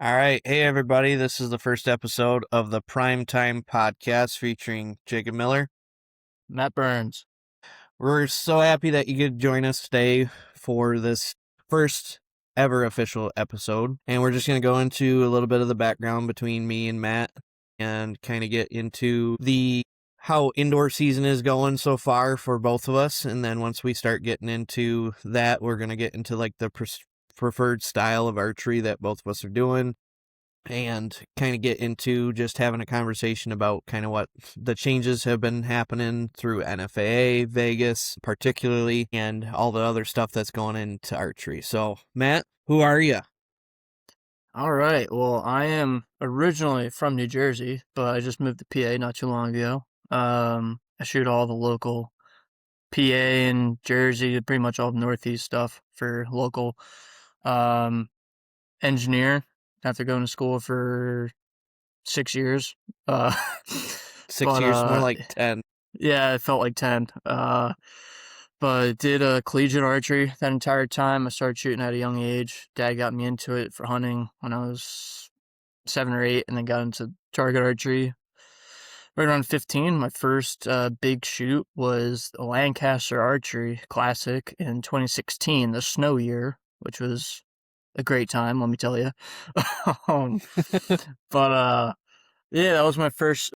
All right. Hey, everybody. This is the first episode of the Primetime Podcast featuring Jacob Miller. Matt Burns. We're so happy that you could join us today for this first ever official episode. And we're just going to go into a little bit of the background between me and Matt and kind of get into how indoor season is going so far for both of us. And then once we start getting into that, we're going to get into like the preferred style of archery that both of us are doing, and kind of get into just having a conversation about kind of what the changes have been happening through NFAA, Vegas particularly, and all the other stuff that's going into archery. So, Matt, who are you? All right. Well, I am originally from New Jersey, but I just moved to PA not too long ago. I shoot all the local PA and Jersey, pretty much all the Northeast stuff for local. Um, Engineer after going to school for 6 years. Uh, 6 years, more like 10. yeah, it felt like 10. But I did collegiate archery that entire time. I started shooting at a young age. Dad got me into it for hunting when I was 7 or 8, and then got into target archery right around 15. My first big shoot was the Lancaster Archery Classic in 2016, the snow year, which was a great time, let me tell you. um, but yeah, that was my first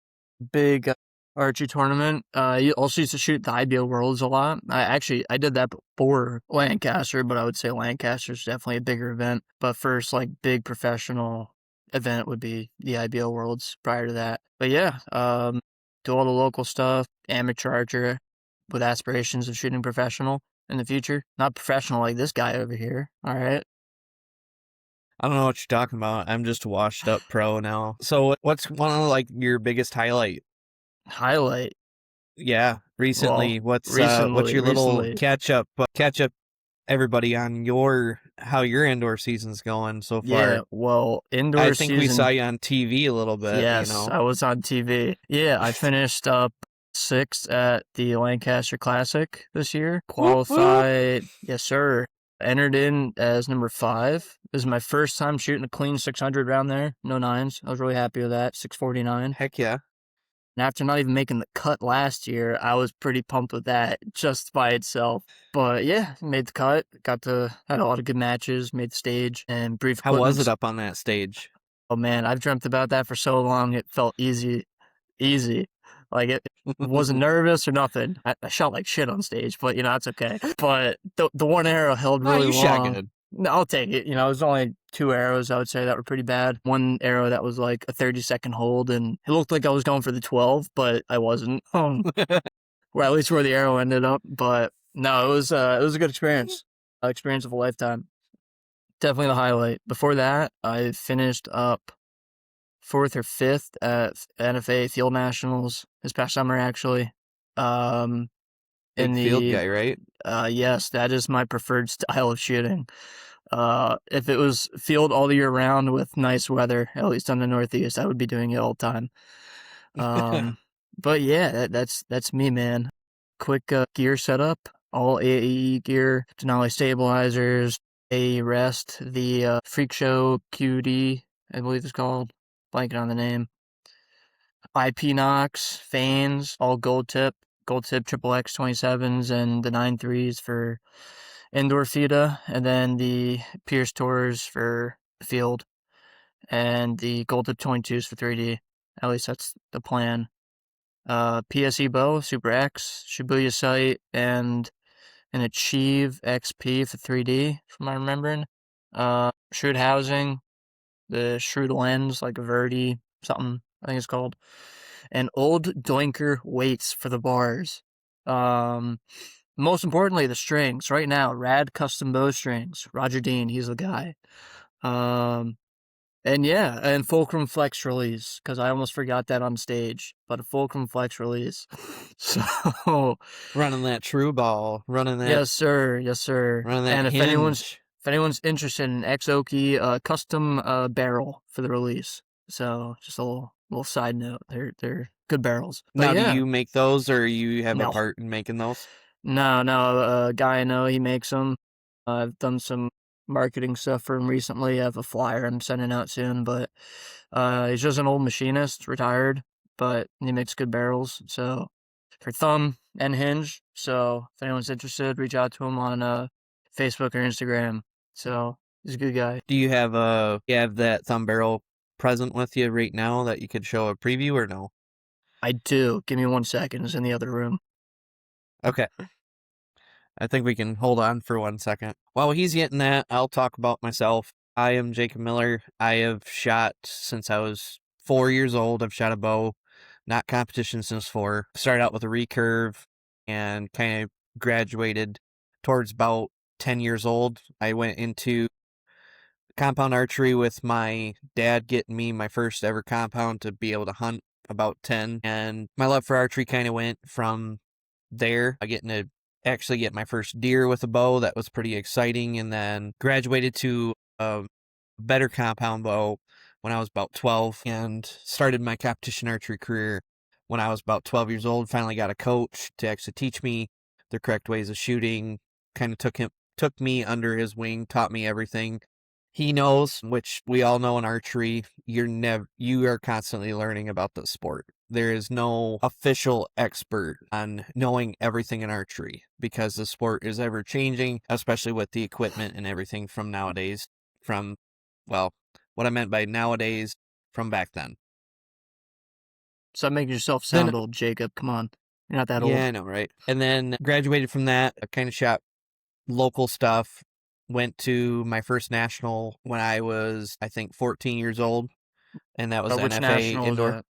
big archery tournament. You also used to shoot the IBO Worlds a lot. I did that before Lancaster, but I would say Lancaster's definitely a bigger event. But first, like, big professional event would be the IBO Worlds prior to that. But yeah, do all the local stuff, amateur archer with aspirations of shooting professional in the future. Not professional like this guy over here. All right. I don't know what you're talking about. I'm just a washed up pro now. So, what's one of like your biggest highlight? Highlight. Yeah, Well, recently. What's your little recently. catch up everybody on how your indoor season's going so Yeah, far? well, I indoor think we saw season. you on TV a little bit, Yes, I was on TV. Yeah, I finished up sixth at the Lancaster Classic this year. Whoop whoop. Qualified, yes, sir. Entered in as number 5. This is my first time shooting a clean 600 round there. No nines. I was really happy with that. 649. Heck yeah. And after not even making the cut last year, I was pretty pumped with that just by itself. But yeah, made the cut. Had a lot of good matches, made the stage, and brief How was it equipment. up on that stage? Oh man, I've dreamt about that for so long. It felt easy, easy. Like it wasn't nervous or nothing. I shot like shit on stage, but that's okay. But the one arrow held Oh, really you shot long. good. No, I'll take it. It was only 2 arrows, I would say, that were pretty bad. One arrow that was like a 30-second hold, and it looked like I was going for the 12, but I wasn't. Or at least where the arrow ended up. But no, it was a good experience. Experience of a lifetime. Definitely the highlight. Before that, I finished up 4th or 5th at NFA Field Nationals this past summer, actually. Um, in Big field the guy, right? Yes, that is my preferred style of shooting. If it was field all year round with nice weather, at least on the Northeast, I would be doing it all the time. But yeah, that's me, man. Quick gear setup, all AE gear, Denali stabilizers, AE rest, the Freak Show QD, I believe it's called. Blanking on the name. IP Knox, Fanes, all gold tip triple X 27s, and the 9.3s for indoor FIDA, and then the Pierce Tours for the field, and the gold tip 22s for 3D. At least that's the plan. PSE bow, Super X, Shibuya sight, and an Achieve XP for 3D, from my remembering. Shrewd housing, the Shrewd lens, like a Verdi, something, I think it's called. And old Doinker weights for the bars. Most importantly, the strings. Right now, Rad Custom Bow Strings. Roger Dean, he's the guy. And yeah, and Fulcrum Flex release, because I almost forgot that on stage, but a Fulcrum Flex release. So, Running that true ball, yes, sir, yes, sir. running that And hinge. if anyone's interested in Xoki custom barrel for the release, so just a little side note, they're good barrels. But Now, do yeah, you make those, or you have a no, part in making those? no, a guy I know, he makes them. I've done some marketing stuff for him recently. I have a flyer I'm sending out soon, but he's just an old machinist, retired, but he makes good barrels. So for thumb and hinge. So if anyone's interested, reach out to him on Facebook or Instagram. So he's a good guy. Do you have that thumb barrel present with you right now that you could show a preview or no? I do. Give me 1 second. It's in the other room. Okay. I think we can hold on for 1 second. While he's getting that, I'll talk about myself. I am Jacob Miller. I have shot since I was 4 years old. I've shot a bow, not competition since 4. Started out with a recurve and kind of graduated towards about 10 years old. I went into compound archery with my dad getting me my first ever compound to be able to hunt about 10. And my love for archery kind of went from there. I getting to actually get my first deer with a bow. That was pretty exciting. And then graduated to a better compound bow when I was about 12 and started my competition archery career when I was about 12 years old. Finally got a coach to actually teach me the correct ways of shooting. Kind of took me under his wing, taught me everything he knows, which we all know in archery. You are constantly learning about the sport. There is no official expert on knowing everything in archery because the sport is ever changing, especially with the equipment and everything from nowadays. Well, what I meant by nowadays, from back then. Stop making yourself Then, sound old, Jacob. Come on. You're not that yeah, old. I know, right? And then graduated from that, I kind of shot local stuff. Went to my first national when I was, I think, 14 years old, and that was Which NFA national was indoor.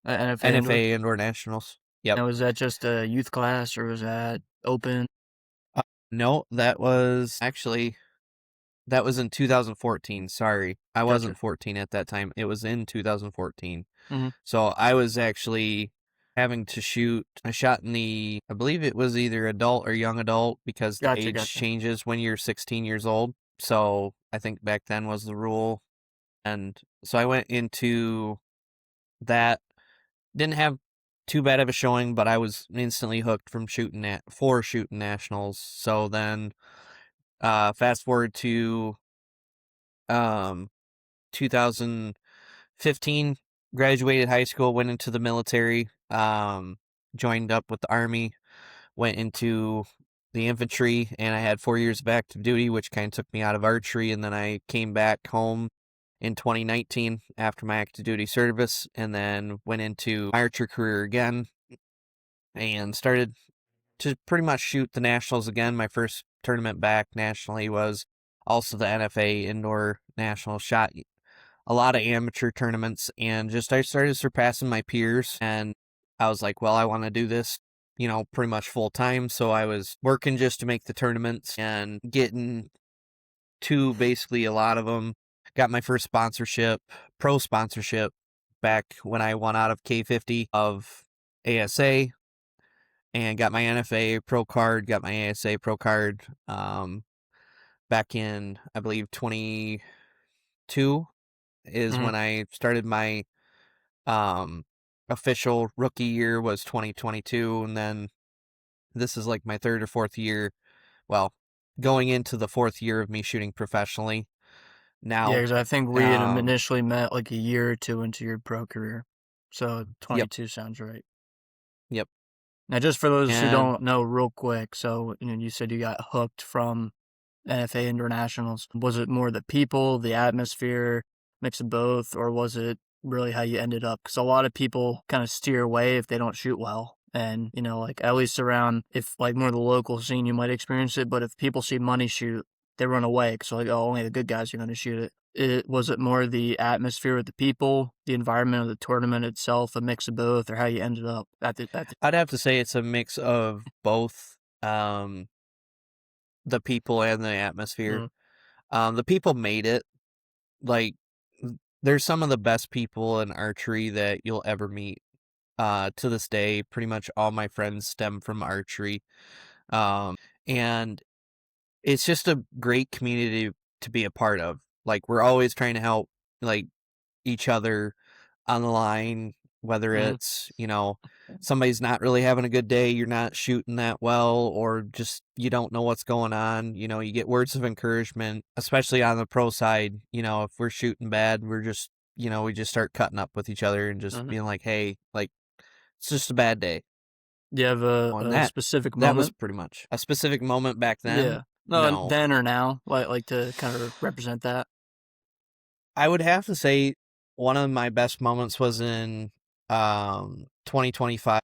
that? NFA indoor? NFA indoor nationals. Yep. Now, was that just a youth class or was that open? Uh, no, that was in 2014. Sorry, I Gotcha. wasn't 14 at that time. It was in 2014. Mm-hmm. So I was actually having to shoot. I shot in I believe it was either adult or young adult because the Gotcha, age gotcha. changes when you're 16 years old. So I think back then was the rule. And so I went into that. Didn't have too bad of a showing, but I was instantly hooked from shooting nationals. So then, fast forward to um 2015, graduated high school, went into the military, joined up with the Army, went into the infantry, and I had 4 years of active duty, which kind of took me out of archery. And then I came back home in 2019 after my active duty service, and then went into my archery career again and started to pretty much shoot the nationals again. My first tournament back nationally was also the NFA Indoor National. Shot a lot of amateur tournaments, and just I started surpassing my peers, and I was like, well, I want to do this, pretty much full time. So I was working just to make the tournaments and getting to basically a lot of them. Got my first pro sponsorship, back when I won out of K50 of ASA, and got my NFA pro card, got my ASA pro card, back in, I believe, 22 is Mm-hmm. when I started my official rookie year was 2022, and then this is like my third or fourth year. Well, going into the fourth year of me shooting professionally Yeah, now. because I think we had Um, initially met like a year or two into your pro career. So yep, 22 sounds right. yep, Now, just for those who and don't know, real quick, so you said you got hooked from NFA Indoor Nationals. Was it more the people, the atmosphere, mix of both, or was it really how you ended up? Because a lot of people kind of steer away if they don't shoot well. And, like at least around, if like more the local scene, you might experience it. But if people see money shoot, they run away because like, oh, only the good guys are going to shoot it. Was it more the atmosphere with the people, the environment of the tournament itself, a mix of both, or how you ended up at the I'd have to say it's a mix of both, the people and the atmosphere. mm, The people made it. Like, there's some of the best people in archery that you'll ever meet. To this day, pretty much all my friends stem from archery. And it's just a great community to be a part of. Like, we're always trying to help, like, each other on the line, whether mm, it's, somebody's not really having a good day, you're not shooting that well, or just you don't know what's going on, you get words of encouragement, especially on the pro side. If we're shooting bad, we're just, we just start cutting up with each other and just Mhm. being like, hey, like, it's just a bad day. Do you have On a that, specific that was moment? pretty much a specific moment back then. Yeah. No, No, then or now, like to kind of represent that. I would have to say one of my best moments was in 2025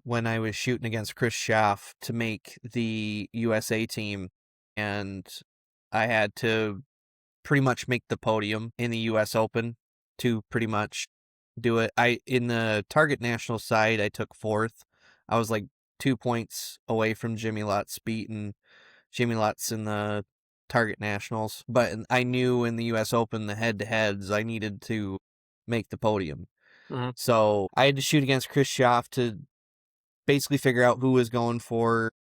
when I was shooting against Chris Schaff to make the USA team, and I had to pretty much make the podium in the US Open to pretty much do it. I in the target national side I took fourth. I was like 2 points away from Jimmy Lutz beating Jimmy Lutz in the target nationals, but I knew in the US Open, the head to heads, I needed to make the podium. Mhm. So I had to shoot against Chris Schaff to basically figure out who was going for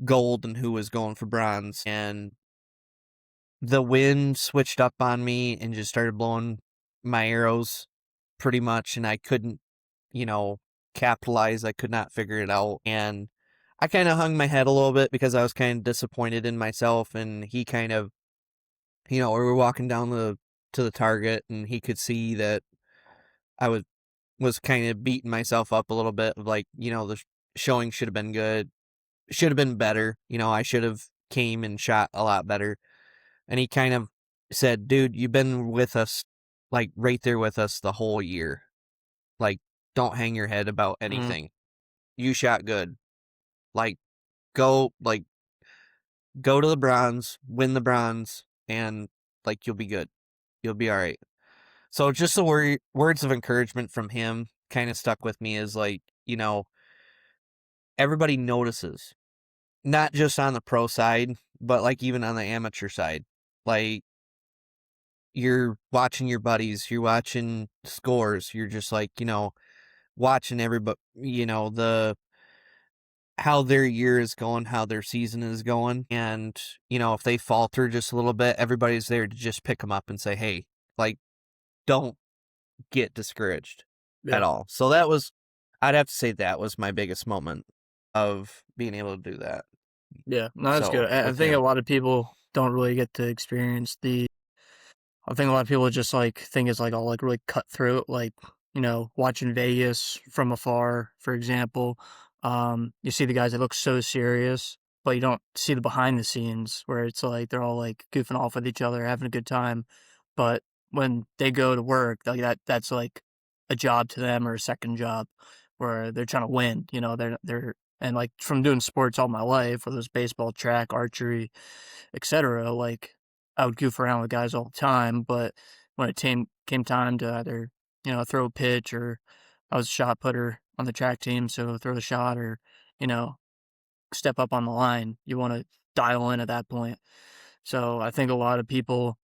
gold and who was going for bronze. And the wind switched up on me and just started blowing my arrows pretty much. And I couldn't, you know, capitalize. I could not figure it out. And I kind of hung my head a little bit because I was kind of disappointed in myself. And he kind of, we were walking down to the target, and he could see that I was kind of beating myself up a little bit. Of like, the showing should have been good, should have been better. I should have came and shot a lot better. And he kind of said, "Dude, you've been with us, like right there with us the whole year. Like, don't hang your head about Mhm. anything. You shot good. Like, go like go to the bronze, win the bronze, and like you'll be good. You'll be all right." So just the words of encouragement from him kind of stuck with me, as like, everybody notices, not just on the pro side, but like even on the amateur side. Like, you're watching your buddies, you're watching scores, you're just like, watching everybody, the how their year is going, how their season is going. And, if they falter just a little bit, everybody's there to just pick them up and say, hey, like, don't get discouraged at Yeah. all. So I'd have to say that was my biggest moment of being able to do that. Yeah. No, that's So good. I with think a him, lot of people don't really get to experience the I think a lot of people just like think it's like all like really cutthroat, like, watching Vegas from afar, for example. You see the guys that look so serious, but you don't see the behind the scenes where it's like they're all like goofing off with each other, having a good time. But when they go to work, like that's like a job to them or a second job where they're trying to win, they're and like from doing sports all my life, whether it's baseball, track, archery, etc. Like I would goof around with guys all the time, but when it came time to either throw a pitch, or I was a shot putter on the track team, so throw the shot, or you know step up on the line, you want to dial in at that point. So I think a lot of people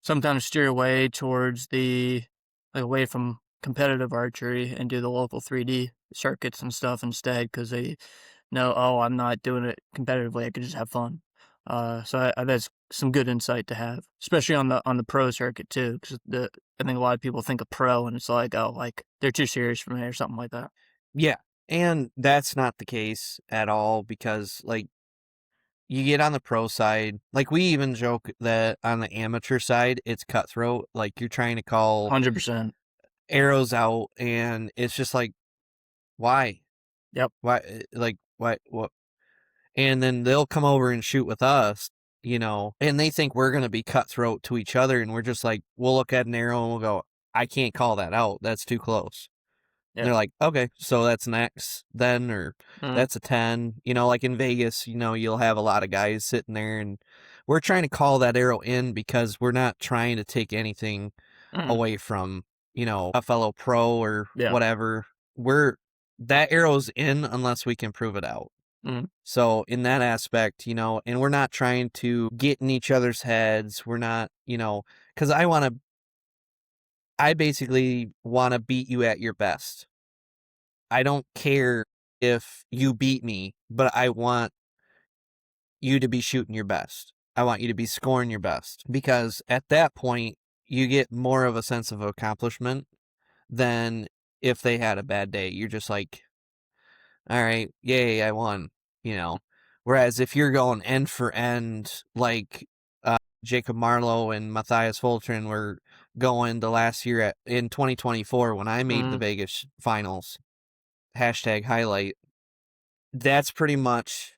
sometimes steer away towards like away from competitive archery and do the local 3D circuits and stuff instead because they know, oh, I'm not doing it competitively. I can just have fun. So that's some good insight to have, especially on the pro circuit too, because I think a lot of people think of pro and it's like, oh, like they're too serious for me or something like that. yeah. And that's not the case at all, because like, you get on the pro side, like we even joke that on the amateur side, it's cutthroat. Like, you're trying to call 100%. arrows out, and it's just like, why? Yep. Why? Like, why? What? And then they'll come over and shoot with us, and they think we're going to be cutthroat to each other. And we're just like, we'll look at an arrow and we'll go, I can't call that out. That's too close. And Yeah. they're like, okay, so that's an X then, or Mm, that's a 10. Like in Vegas, you'll have a lot of guys sitting there, and we're trying to call that arrow in because we're not trying to take anything mm, away from, a fellow pro or yeah. whatever. That arrow's in unless we can prove it out. Mm, So in that aspect, and we're not trying to get in each other's heads. We're not, because I basically want to beat you at your best. I don't care if you beat me, but I want you to be shooting your best. I want you to be scoring your best, because at that point, you get more of a sense of accomplishment than if they had a bad day. You're just like, all right, yay, I won, you know. Whereas if you're going end for end, like Jacob Marlowe and Matthias Fultrin were going the last year in 2024 when I made the Mm-hmm. Vegas finals, hashtag highlight, that's pretty much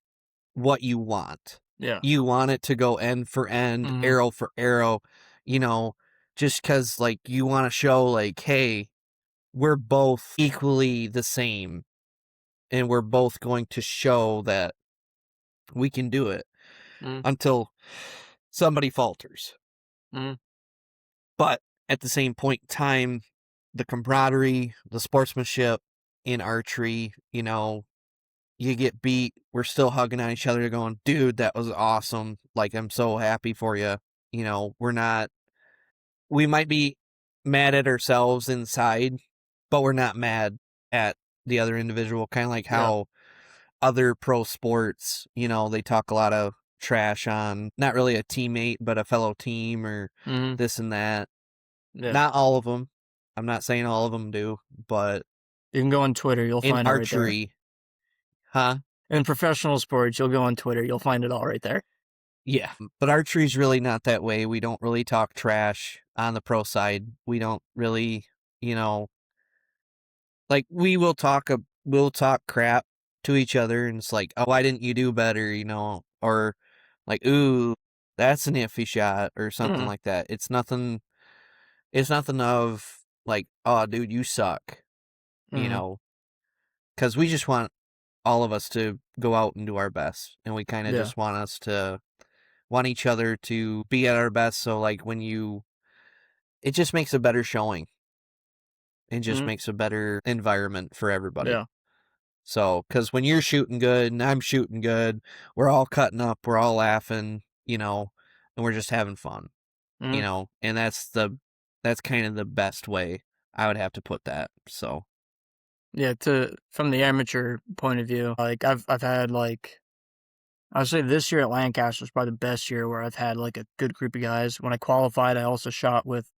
what you want. Yeah. You want it to go end for end, Mm-hmm. arrow for arrow, you know, just because, like, you want to show, like, hey, we're both equally the same, and we're both going to show that we can do it Mm-hmm. until somebody falters. Mm-hmm. But at the same point in time, the camaraderie, the sportsmanship in archery, you know, you get beat, we're still hugging on each other going, dude, that was awesome. Like, I'm so happy for you. You know, we might be mad at ourselves inside, but we're not mad at the other individual. Kind of like Yeah. how other pro sports, you know, they talk a lot of trash on not really a teammate, but a fellow team or Mm-hmm. this and that. Yeah. Not all of them. I'm not saying all of them do, but You can go on Twitter, you'll in find it right there. archery, huh? In professional sports, you'll go on Twitter, you'll find it all right there. Yeah, but archery's really not that way. We don't really talk trash on the pro side. We don't really, you know, like we'll talk crap to each other, and it's like, oh, why didn't you do better, you know, or like, ooh, that's an iffy shot or something Mm-hmm. like that. It's nothing. It's nothing of like, oh, dude, you suck, you Mm-hmm. know, because we just want all of us to go out and do our best, and we kind of Yeah. just want each other to be at our best. So like it just makes a better showing. It just Mm-hmm. makes a better environment for everybody. Yeah. So, because when you're shooting good and I'm shooting good, we're all cutting up, we're all laughing, you know, and we're just having fun, you Mm-hmm. know, and that's kind of the best way I would have to put that. So, Yeah, from the amateur point of view, like I've had like I would say this year at Lancaster was probably the best year where I've had like a good group of guys. When I qualified, I also shot with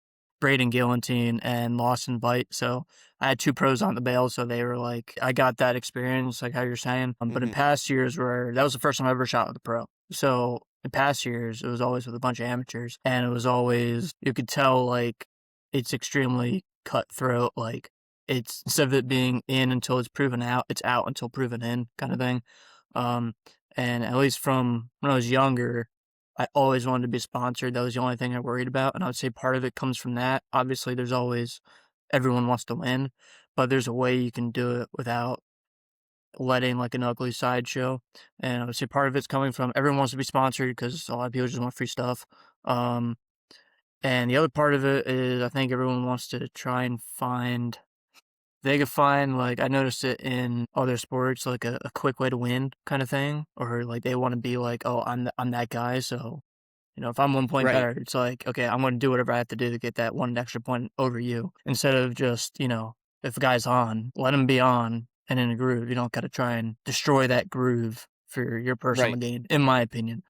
Braden Gillantine and Lawson Veit. So I had two pros on the bail. So they were like, I got that experience, like how you're saying. But in hmm past years where that was the first time I ever shot with a pro. So in past years, it was always with a bunch of amateurs. And it was always, you could tell like it's extremely cutthroat. Like it's instead of it being in until it's proven out, it's out until proven in kind of thing. Um, and at least from when I was younger, I always wanted to be sponsored. That was the only thing I worried about. And I would say part of it comes from that. Obviously, there's always everyone wants to win, but there's a way you can do it without letting like an ugly side show. And I would say part of it's coming from everyone wants to be sponsored because a lot of people just want free stuff. Um, and the other part of it is I think everyone wants to try and find they could find like I noticed it in other sports, like a quick way to win kind of thing, or like they want to be like, oh, I'm that guy, so if I'm 1 point right, better, it's like okay, I'm going to do whatever I have to do to get that one extra point over you, instead of just if a guy's on, let him be on and in a groove. You don't got to try and destroy that groove for your personal right. gain, in my opinion.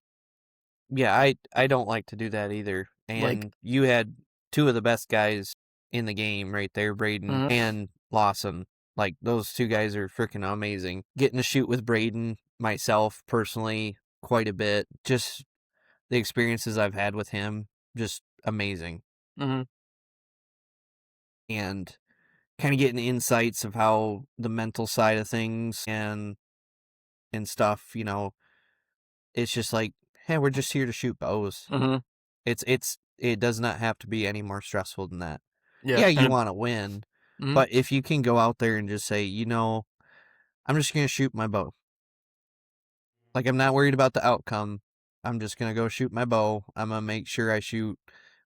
Yeah, I don't like to do that either. Like, And you had two of the best guys in the game right there, Braden mm, and Lawson. Like those two guys are freaking amazing. Getting to shoot with Braden myself personally quite a bit. Just the experiences I've had with him, just amazing. mm, And kind of getting insights of how the mental side of things and stuff, you know, it's just like, hey, we're just here to shoot bows. mm, It does not have to be any more stressful than that. yeah, Yeah, you and want to win, mm, but if you can go out there and just say, you know, I'm just going to shoot my bow. Like, I'm not worried about the outcome. I'm just going to go shoot my bow. I'm going to make sure I shoot,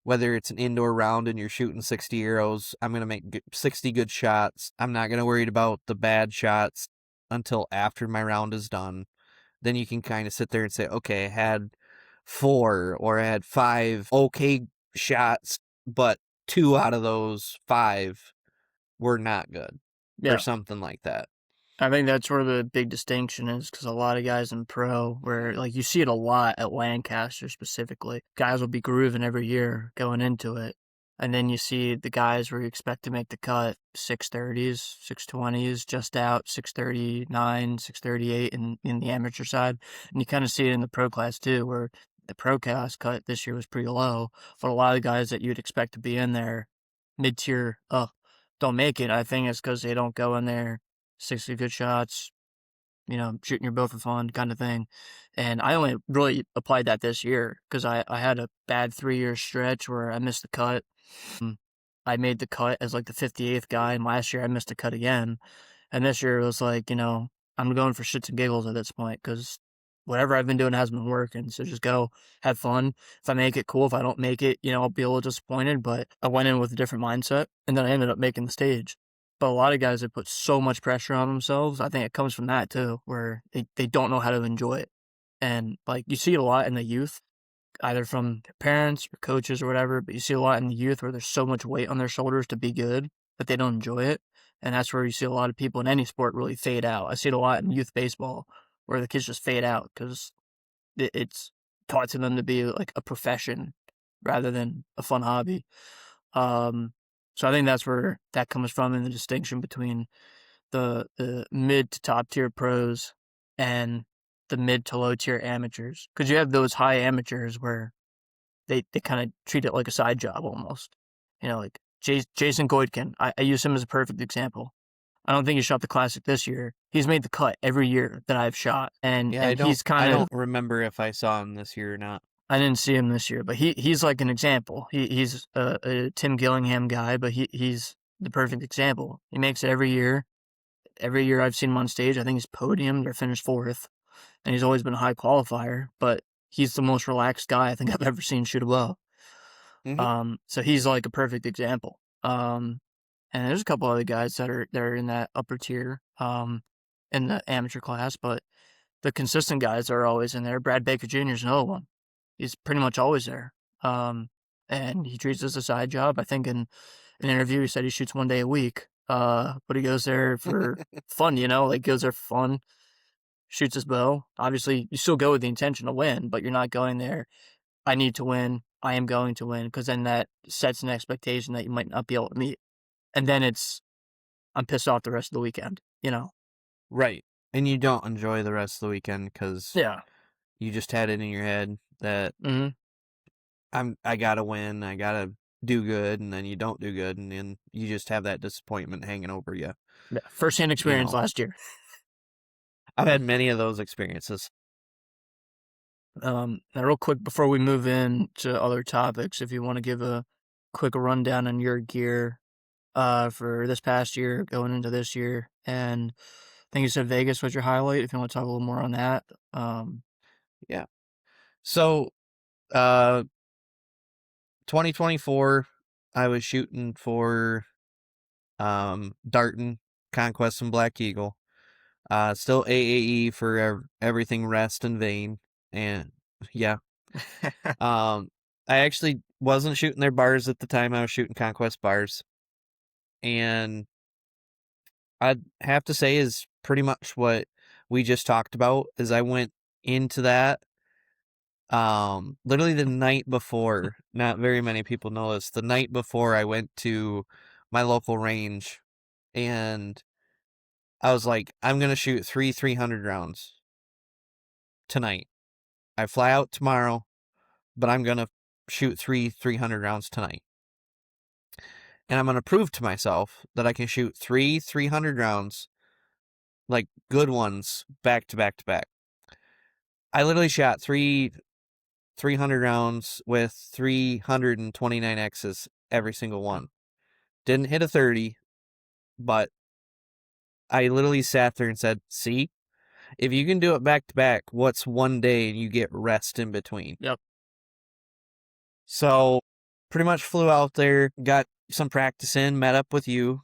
whether it's an indoor round and you're shooting 60 arrows, I'm going to make 60 good shots. I'm not going to worry about the bad shots until after my round is done. Then you can kind of sit there and say, okay, I had 4 or I had 5 okay shots, but 2 out of those 5 were not good or yeah. something like that. I think that's where the big distinction is because a lot of guys in pro, where like you see it a lot at Lancaster specifically, guys will be grooving every year going into it, And then you see the guys where you expect to make the cut 630s, 620s, just out 639, 638 in the amateur side. And you kind of see it in the pro class too, where the pro class cut this year was pretty low, but a lot of the guys that you'd expect to be in there mid tier don't make it. I think it's because they don't go in there 60 good shots, shooting your bow for fun kind of thing. And I only really applied that this year because I had a bad 3-year stretch where I missed the cut. I made the cut as like the 58th guy, and last year I missed the cut again. And this year it was like, I'm going for shits and giggles at this point because whatever I've been doing hasn't been working. So just go have fun. If I make it, cool. If I don't make it, I'll be a little disappointed. But I went in with a different mindset, and then I ended up making the stage. But a lot of guys that put so much pressure on themselves, I think it comes from that too, where they don't know how to enjoy it. And like you see it a lot in the youth, either from their parents or coaches or whatever, but you see a lot in the youth where there's so much weight on their shoulders to be good that they don't enjoy it. And that's where you see a lot of people in any sport really fade out. I see it a lot in youth baseball where the kids just fade out because it's taught to them to be like a profession rather than a fun hobby. So I think that's where that comes from in the distinction between the mid to top tier pros and the mid to low tier amateurs. Because you have those high amateurs where they kind of treat it like a side job almost. Like Jason Goitkin. I use him as a perfect example. I don't think he shot the Classic this year. He's made the cut every year that I've shot. And he's I kind of... don't remember if I saw him this year or not. I didn't see him this year, but he's like an example. He's a Tim Gillingham guy, but he's the perfect example. He makes it every year. Every year I've seen him on stage, I think he's podiumed or finished 4th, and he's always been a high qualifier, but he's the most relaxed guy I think I've ever seen shoot a bow. So he's like a perfect example. And there's a couple other guys that are in that upper tier, in the amateur class, but the consistent guys are always in there. Brad Baker Jr. is another one. He's pretty much always there. And he treats it as a side job. I think in an interview he said he shoots 1 day a week. But he goes there for fun, like goes there for fun, shoots his bow. Obviously, you still go with the intention to win, but you're not going there, I need to win, I am going to win, because then that sets an expectation that you might not be able to meet. And then I'm pissed off the rest of the weekend, Right. And you don't enjoy the rest of the weekend because you just had it in your head that I gotta win, I gotta do good, and then you don't do good, and then you just have that disappointment hanging over you. Yeah, first-hand experience last year. I've had many of those experiences. Now, real quick before we move into other topics, if you want to give a quick rundown on your gear for this past year going into this year, and I think you said Vegas was your highlight. If you want to talk a little more on that, yeah. So, 2024, I was shooting for Darton, Conquest, and Black Eagle. Still AAE for everything Rest and Vein, and yeah. I actually wasn't shooting their bars at the time. I was shooting Conquest bars, and I'd have to say is pretty much what we just talked about. As I went into that, literally the night before. Not very many people know this. The night before, I went to my local range, and I was like, I'm gonna shoot 300 rounds tonight. I fly out tomorrow, but I'm gonna shoot 300 rounds tonight. And I'm gonna prove to myself that I can shoot 300 rounds, like good ones, back to back to back. I literally shot 300 rounds with 329 X's every single one. Didn't hit a 30, but I literally sat there and said, see, if you can do it back to back, what's one day and you get rest in between? Yep. So pretty much flew out there, got some practice in, met up with you,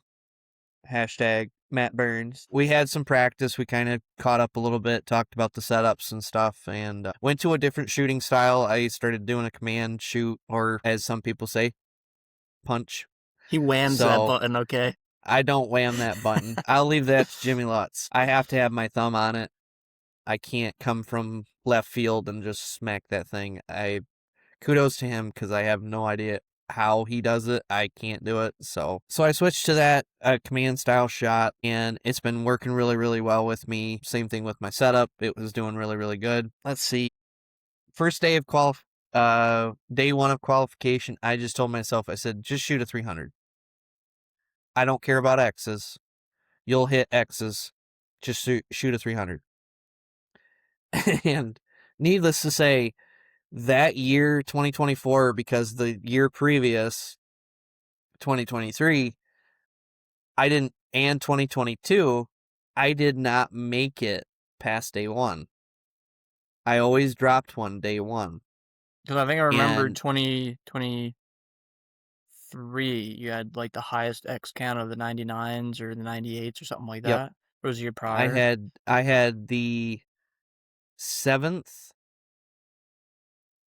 hashtag Matt Burns. We had some practice. We kind of caught up a little bit, talked about the setups and stuff, and went to a different shooting style. I started doing a command shoot, or as some people say, punch. He whams that button, okay? I don't wham that button. I'll leave that to Jimmy Lutz. I have to have my thumb on it. I can't come from left field and just smack that thing. Kudos to him because I have no idea how he does it. I can't do it. So I switched to that command style shot, and it's been working really, really well with me. Same thing with my setup. It was doing really, really good. Let's see. First day of day one of qualification, I just told myself, I said, just shoot a 300. I don't care about X's. You'll hit X's. Just shoot a 300. And needless to say, that year, 2024, because the year previous, 2023, and 2022, I did not make it past day one. I always dropped one day one. Because I think I remember And 2023, you had like the highest X count of the 99s or the 98s or something like yep, that. What was the year I prior? had the seventh,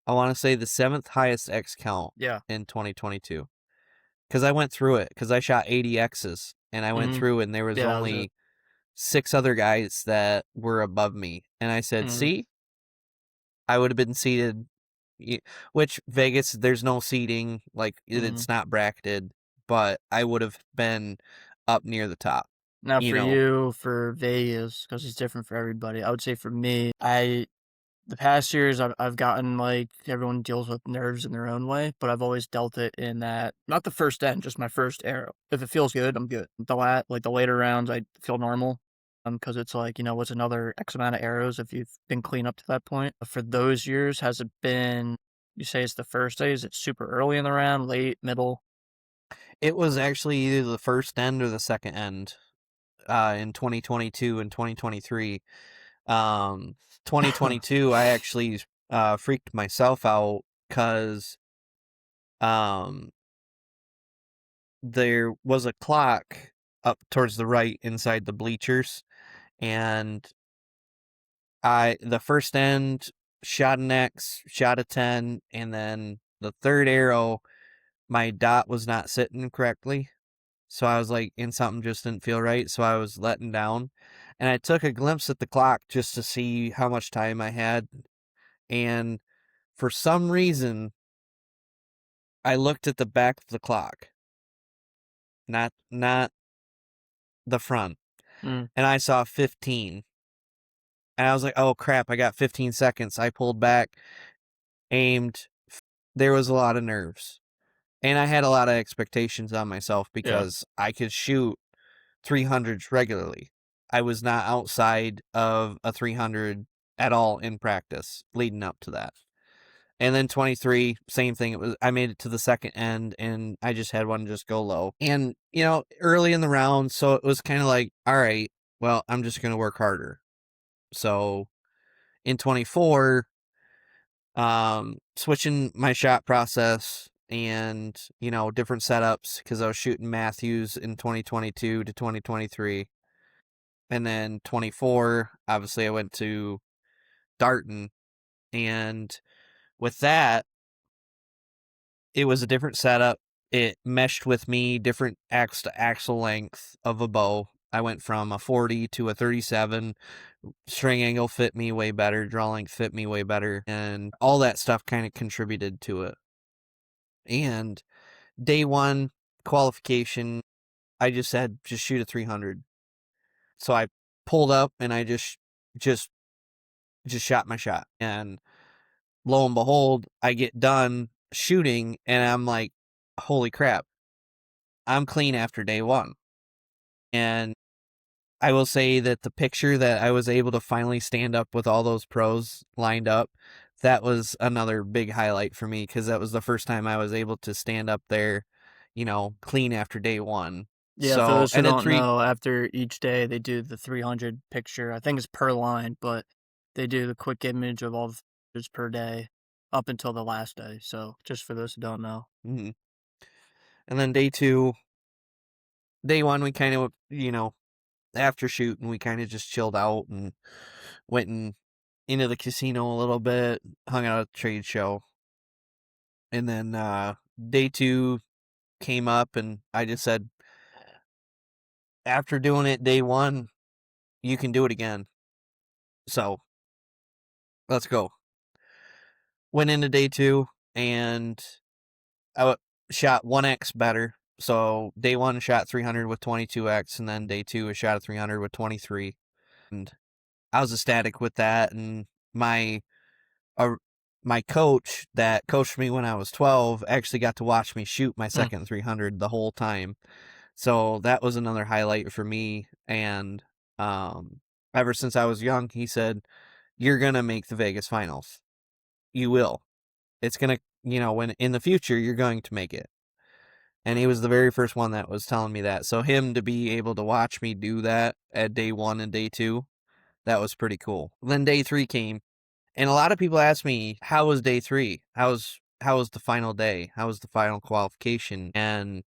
I want to say the seventh highest X count Yeah. in 2022. Because I went through it, because I shot 80 X's, and I went Mm-hmm. through, and there was Yeah, that was it. only 6 other guys that were above me. And I said, Mm-hmm. see, I would have been seated, which Vegas, there's no seating, like Mm-hmm. it's not bracketed, but I would have been up near the top, Now you for know. you, for Vegas, because it's different for everybody. I would say for me, the past years I've gotten like everyone deals with nerves in their own way, but I've always dealt it in that not the first end, just my first arrow. If it feels good, I'm good. The later rounds I feel normal. Because it's like, what's another X amount of arrows if you've been clean up to that point. But for those years, has it been, you say it's the first day? Is it super early in the round, late, middle? It was actually either the first end or the second end in 2022 and 2023. 2022, I actually freaked myself out because um, there was a clock up towards the right inside the bleachers, and the first end shot an X, shot a 10, and then the third arrow, my dot was not sitting correctly. So I was like, and something just didn't feel right. So I was letting down. And I took a glimpse at the clock just to see how much time I had. And for some reason, I looked at the back of the clock, not the front. Mm, And I saw 15. And I was like, oh crap, I got 15 seconds. I pulled back, aimed. There was a lot of nerves. And I had a lot of expectations on myself yeah. because I could shoot 300s regularly. I was not outside of a 300 at all in practice leading up to that. And then 23, same thing. I made it to the second end, and I just had one just go low. And early in the round, so it was kind of like, all right, well, I'm just gonna work harder. So in 24, switching my shot process and different setups because I was shooting Matthews in 2022 to 2023, and then 24, obviously I went to Darton, and with that, it was a different setup. It meshed with me, different axe to axle length of a bow. I went from a 40 to a 37. String angle fit me way better, draw length fit me way better, and all that stuff kind of contributed to it. And day one qualification, I just said, just shoot a 300. So I pulled up and I just shot my shot. And lo and behold, I get done shooting and I'm like, holy crap, I'm clean after day one. And I will say that the picture that I was able to finally stand up with all those pros lined up, that was another big highlight for me because that was the first time I was able to stand up there, clean after day one. Yeah, for So, those who and then don't three, know, after each day they do the 300 picture. I think it's per line, but they do the quick image of all the pictures per day up until the last day. So just for those who don't know. mhm. And then day two, day one, we kind of, after shooting, we kind of just chilled out and went into the casino a little bit, hung out at the trade show. And then day two came up, and I just said, after doing it day one, you can do it again. So let's go. Went into day two, and shot 1x better. So day 1 shot 300 with 22x, and then day 2 I shot a 300 with 23. And I was ecstatic with that. And my uh, my coach that coached me when I was 12 actually got to watch me shoot my second 300 the whole time. So that was another highlight for me. And ever since I was young, he said, "You're gonna make the Vegas finals. You will. It's gonna, when in the future you're going to make it." And he was the very first one that was telling me that. So him to be able to watch me do that at day 1 and day 2, that was pretty cool. Then day 3 came, and a lot of people ask me, "How was day 3? How was the final day? How was the final qualification?" And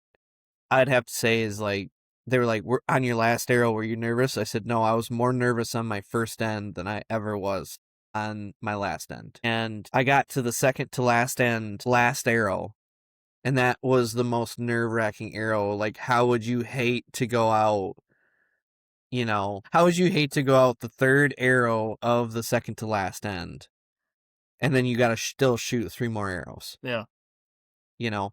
I'd have to say is like, they were like, "We're on your last arrow, were you nervous?" I said, "No, I was more nervous on my first end than I ever was on my last end." And I got to the second to last end, last arrow, and that was the most nerve-wracking arrow. Like, how would you hate to go out, how would you hate to go out the third arrow of the second to last end, and then you gotta still shoot 3 more arrows? Yeah. You know,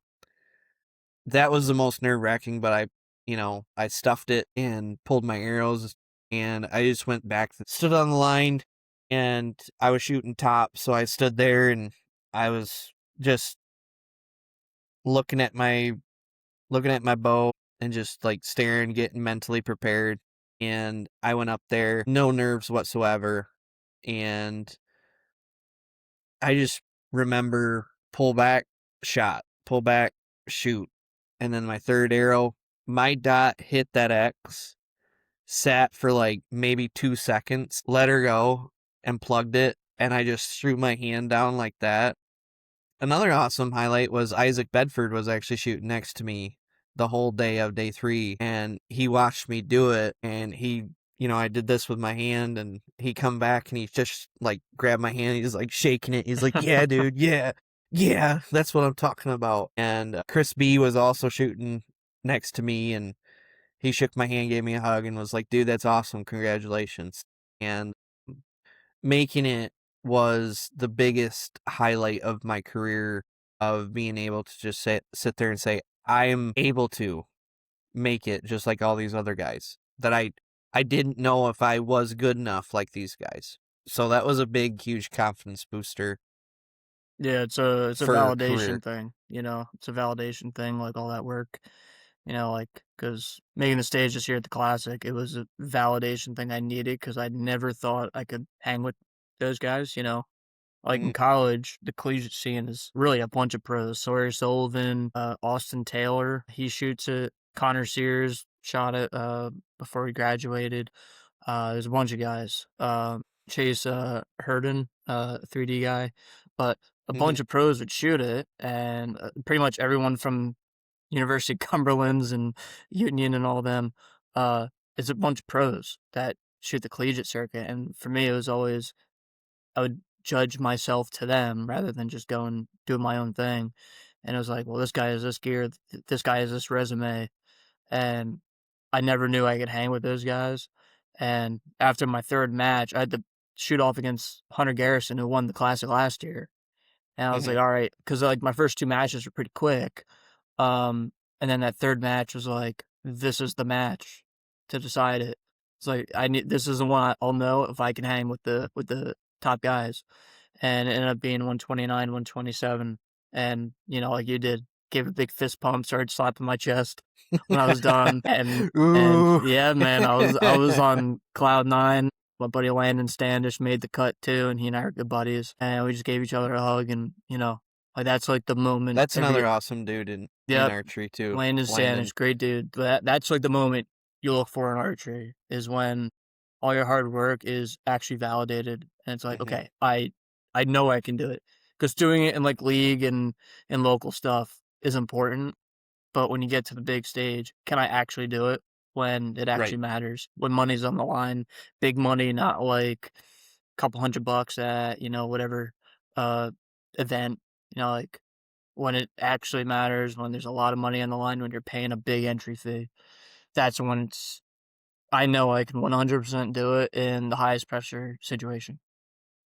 that was the most nerve-wracking, but I stuffed it and pulled my arrows, and I just went back, stood on the line, and I was shooting top, so I stood there, and I was just looking at my bow and just like staring, getting mentally prepared. And I went up there, no nerves whatsoever. And I just remember pull back, shot, pull back, shoot. And then my third arrow, my dot hit that X, sat for like maybe 2 seconds, let her go, and plugged it. And I just threw my hand down like that. Another awesome highlight was Isaac Bedford was actually shooting next to me the whole day of day 3, and he watched me do it, and I did this with my hand, and he come back and he just like grabbed my hand, he's like shaking it, he's like, "Yeah, dude, yeah, yeah, that's what I'm talking about." And Chris B was also shooting next to me, and he shook my hand, gave me a hug, and was like, "Dude, that's awesome, congratulations." And making it was the biggest highlight of my career, of being able to just sit there and say, I am able to make it just like all these other guys, that I didn't know if I was good enough like these guys. So that was a big, huge confidence booster Yeah, it's a for career. validation thing, it's a validation thing, like all that work, like, because making the stage this year at the Classic, it was a validation thing I needed because I never thought I could hang with those guys. Like in Mhm, college, the collegiate scene is really a bunch of pros. Sawyer Sullivan, Austin Taylor, he shoots it. Connor Sears shot it before he graduated. There's a bunch of guys. Chase Herden, 3D guy, but a mhm, bunch of pros would shoot it, and pretty much everyone from University of Cumberland's and Union and all of them, uh, it's a bunch of pros that shoot the collegiate circuit. And for me, it was always, I would judge myself to them rather than just go and do my own thing. And it was like, well, this guy has this gear, this guy has this resume, and I never knew I could hang with those guys. And after my third match, I had to shoot off against Hunter Garrison, who won the Classic last year. And I was like, mhm, all right, because like my first 2 matches were pretty quick. And then that third match was like, this is the match to decide it. It's like this is the one I'll know if I can hang with the top guys. And it ended up being 129, 127. And like you did, gave a big fist pump, started slapping my chest when I was done. And Ooh. yeah, man, I was on cloud nine. My buddy Landon Standish made the cut too, and he and I are good buddies. And we just gave each other a hug, and like that's like the moment That's every. another awesome dude in Yep, archery too, Landon Landon. Standish, great dude. But that's like the moment you look for in archery, is when all your hard work is actually validated, and it's like, Mhm, okay, I know I can do it, because doing it in like league and local stuff is important, but when you get to the big stage, can I actually do it when it actually right. matters? When money's on the line, big money, not like a couple $100 at, whatever uh event, like when it actually matters, when there's a lot of money on the line, when you're paying a big entry fee. That's when I know I can 100% do it in the highest pressure situation.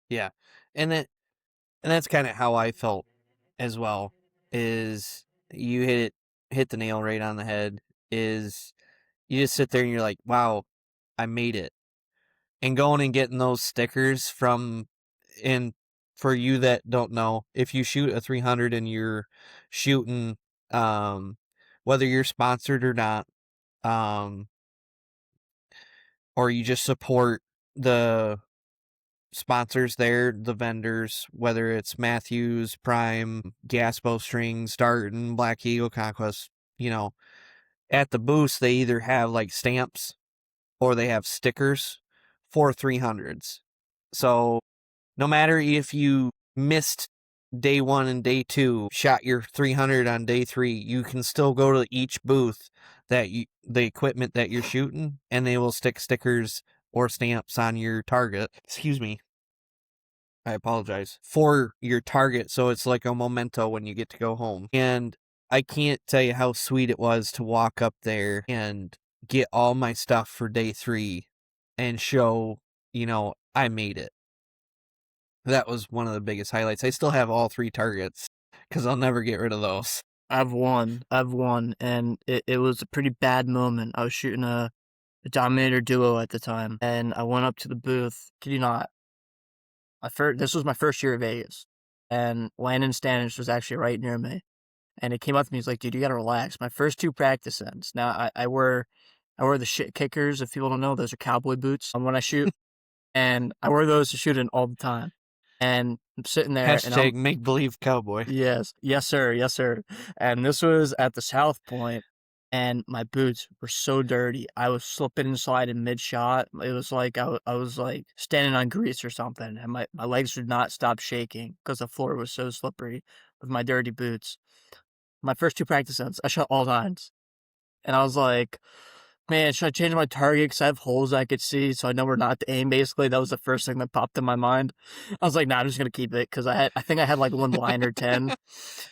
Yeah. And that and that's kind of how I felt as well. Is you hit the nail right on the head. Is you just sit there and you're like, wow, I made it. And going and getting those stickers from, and for you that don't know, if you shoot a 300 and you're shooting, whether you're sponsored or not, um, or you just support the sponsors there, the vendors, whether it's Matthews, Prime, Gas Bowstrings, Darton, Black Eagle Conquest, you know, at the booths, they either have like stamps or they have stickers for 300s. So no matter if you missed day 1 and day 2, shot your 300 on day 3, you can still go to each booth that the equipment that you're shooting, and they will stick stickers or stamps on your target. Excuse me. I apologize. For your target, so it's like a memento when you get to go home. And I can't tell you how sweet it was to walk up there and get all my stuff for day 3 and show, I made it. That was one of the biggest highlights. I still have all 3 targets because I'll never get rid of those. I've won, and it was a pretty bad moment. I was shooting a Dominator Duo at the time, and I went up to the booth. Kid you not, this was my first year at Vegas, and Landon Stanish was actually right near me, and he came up to me. He's like, "Dude, you gotta relax." My first 2 practice ends. Now I wear the shit kickers. If people don't know, those are cowboy boots when I shoot, and I wear those to shoot in all the time. And I'm sitting there, Hashtag make believe cowboy. Yes, sir. And this was at the South Point, and my boots were so dirty. I was slipping and sliding mid shot. It was like I was like standing on grease or something, and my legs would not stop shaking because the floor was so slippery with my dirty boots. My first 2 practice sets, I shot all 9s, and I was like, man, should I change my target because I have holes I could see so I know where not to aim, basically? That was the first thing that popped in my mind. I was like, nah, I'm just going to keep it because I think I had like 1 blind or 10.